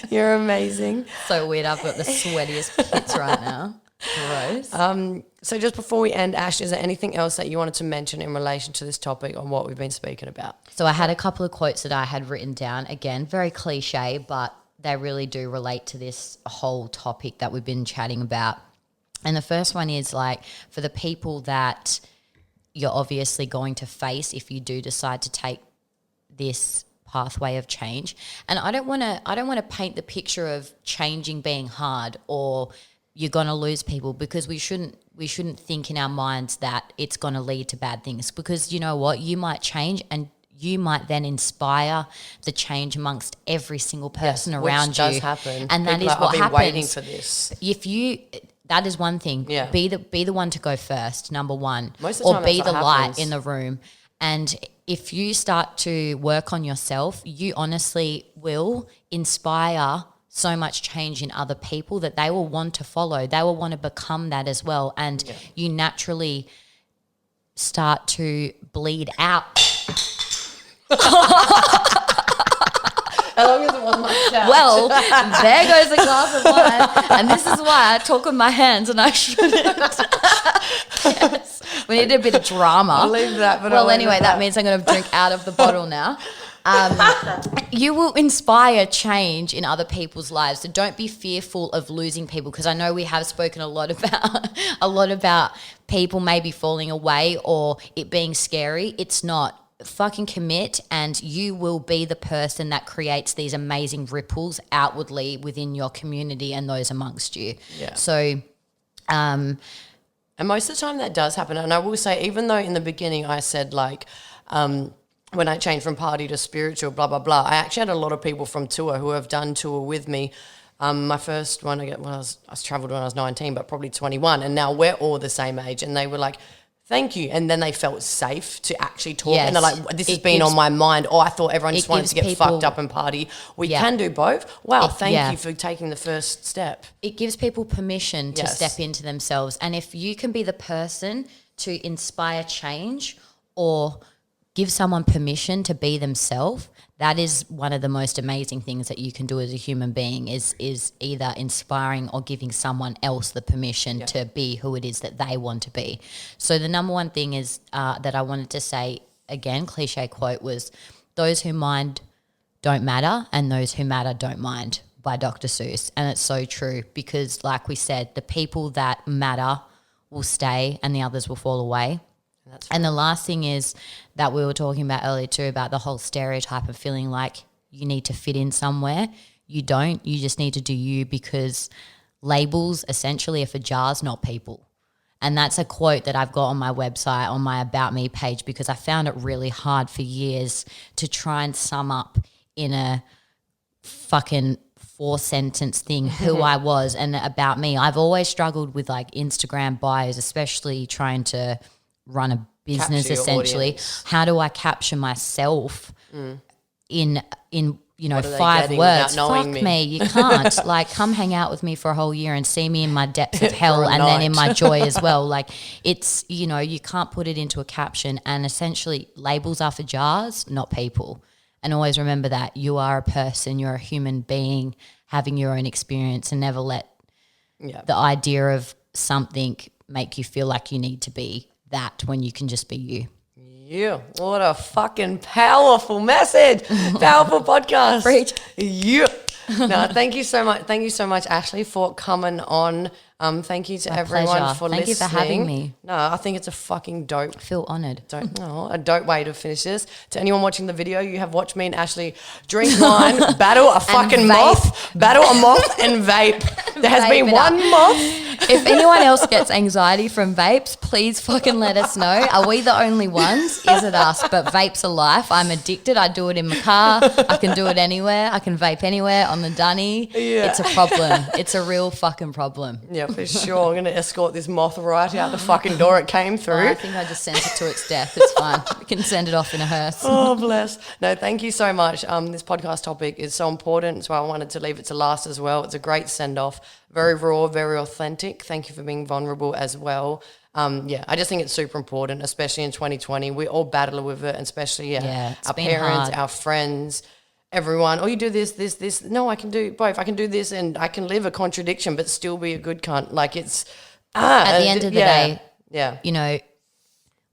You're amazing. So weird. I've got the sweatiest pits right now. Gross. So just before we end, Ash, is there anything else that you wanted to mention in relation to this topic on what we've been speaking about? So I had a couple of quotes that I had written down. Again, very cliche, but they really do relate to this whole topic that we've been chatting about. And the first one is like, for the people that you're obviously going to face if you do decide to take this pathway of change. And I don't want to paint the picture of changing being hard or you're going to lose people, because we shouldn't think in our minds that it's going to lead to bad things, because you know what, you might change and you might then inspire the change amongst every single person around which you. Does happen. And people that is what happens. Waiting for this. That is one thing. Yeah. Be the one to go first, number one. Most of the time be that's the what light happens. in the room. And if you start to work on yourself, you honestly will inspire so much change in other people that they will want to follow. They will want to become that as well. And you naturally start to bleed out. How long as it was my couch? Well, there goes a glass of wine. And this is why I talk with my hands and I shouldn't. Yes. We need a bit of drama. I'll leave that. But Well, anyway, that means I'm going to drink out of the bottle now. You will inspire change in other people's lives. So don't be fearful of losing people, because I know we have spoken a lot about people maybe falling away or it being scary. It's not. fucking commit, and you will be the person that creates these amazing ripples outwardly within your community and those amongst you. Yeah. So, and most of the time that does happen. And I will say, even though in the beginning I said like, when I changed from party to spiritual, blah, blah, blah, I actually had a lot of people from tour who have done tour with me. My first one, I travelled when I was 19, but probably 21. And now we're all the same age. And they were like, thank you. And then they felt safe to actually talk. Yes. And they're like, this has been on my mind. Oh, I thought everyone just wanted to get fucked up and party. We can do both. Wow, thank you for taking the first step. It gives people permission to step into themselves. And if you can be the person to inspire change or give someone permission to be themselves, that is one of the most amazing things that you can do as a human being is either inspiring or giving someone else the permission to be who it is that they want to be. So the number one thing is that I wanted to say, again, cliche quote, was those who mind don't matter and those who matter don't mind, by Dr. Seuss. And it's so true because, like we said, the people that matter will stay and the others will fall away. And the last thing is that we were talking about earlier too, about the whole stereotype of feeling like you need to fit in somewhere. You don't. You just need to do you, because labels essentially are for jars, not people. And that's a quote that I've got on my website, on my About Me page, because I found it really hard for years to try and sum up in a fucking 4-sentence thing who I was and about me. I've always struggled with like Instagram bios, especially trying to run a business essentially. How do I capture myself in 5 words? Fuck me, you can't. Like, come hang out with me for a whole year and see me in my depths of hell and then in my joy as well. Like, it's, you can't put it into a caption. And essentially labels are for jars, not people. And always remember that you are a person, you're a human being having your own experience, and never let the idea of something make you feel like you need to be that when you can just be you. Yeah, what a fucking powerful message. Powerful podcast. Preach. Yeah. No, thank you so much. Thank you so much, Ashley, for coming on. Thank you to everyone for listening. Thank you for having me. No, I think it's a fucking dope. I feel honoured. A dope way to finish this. To anyone watching the video, you have watched me and Ashley drink wine, battle a fucking moth, battle a moth and vape. There has been one moth. If anyone else gets anxiety from vapes, please fucking let us know. Are we the only ones? Is it us? But vapes are life. I'm addicted. I do it in my car. I can do it anywhere. I can vape anywhere on the dunny. Yeah. It's a problem. It's a real fucking problem. Yeah, for sure. I'm going to escort this moth right out the fucking door it came through. I think I just sent it to its death. It's fine. We can send it off in a hearse. Oh, bless. No, thank you so much. This podcast topic is so important, so I wanted to leave it to last as well. It's a great send-off. Very raw, very authentic. Thank you for being vulnerable as well. I just think it's super important, especially in 2020. We all battle with it, and especially our parents, our friends, everyone. Oh, you do this. No, I can do both. I can do this and I can live a contradiction but still be a good cunt. Like, it's... At the end of the day,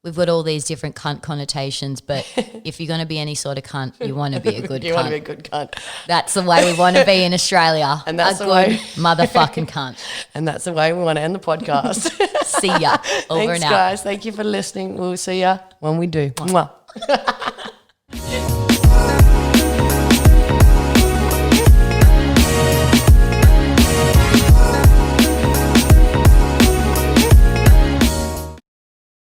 we've got all these different cunt connotations, but if you're going to be any sort of cunt, you want to be a good cunt. You want to be a good cunt. That's the way we want to be in Australia. And that's a the way. Motherfucking cunt. And that's the way we want to end the podcast. See ya. Over Thanks, and out. guys. Thank you for listening. We'll see ya when we do. Mwah.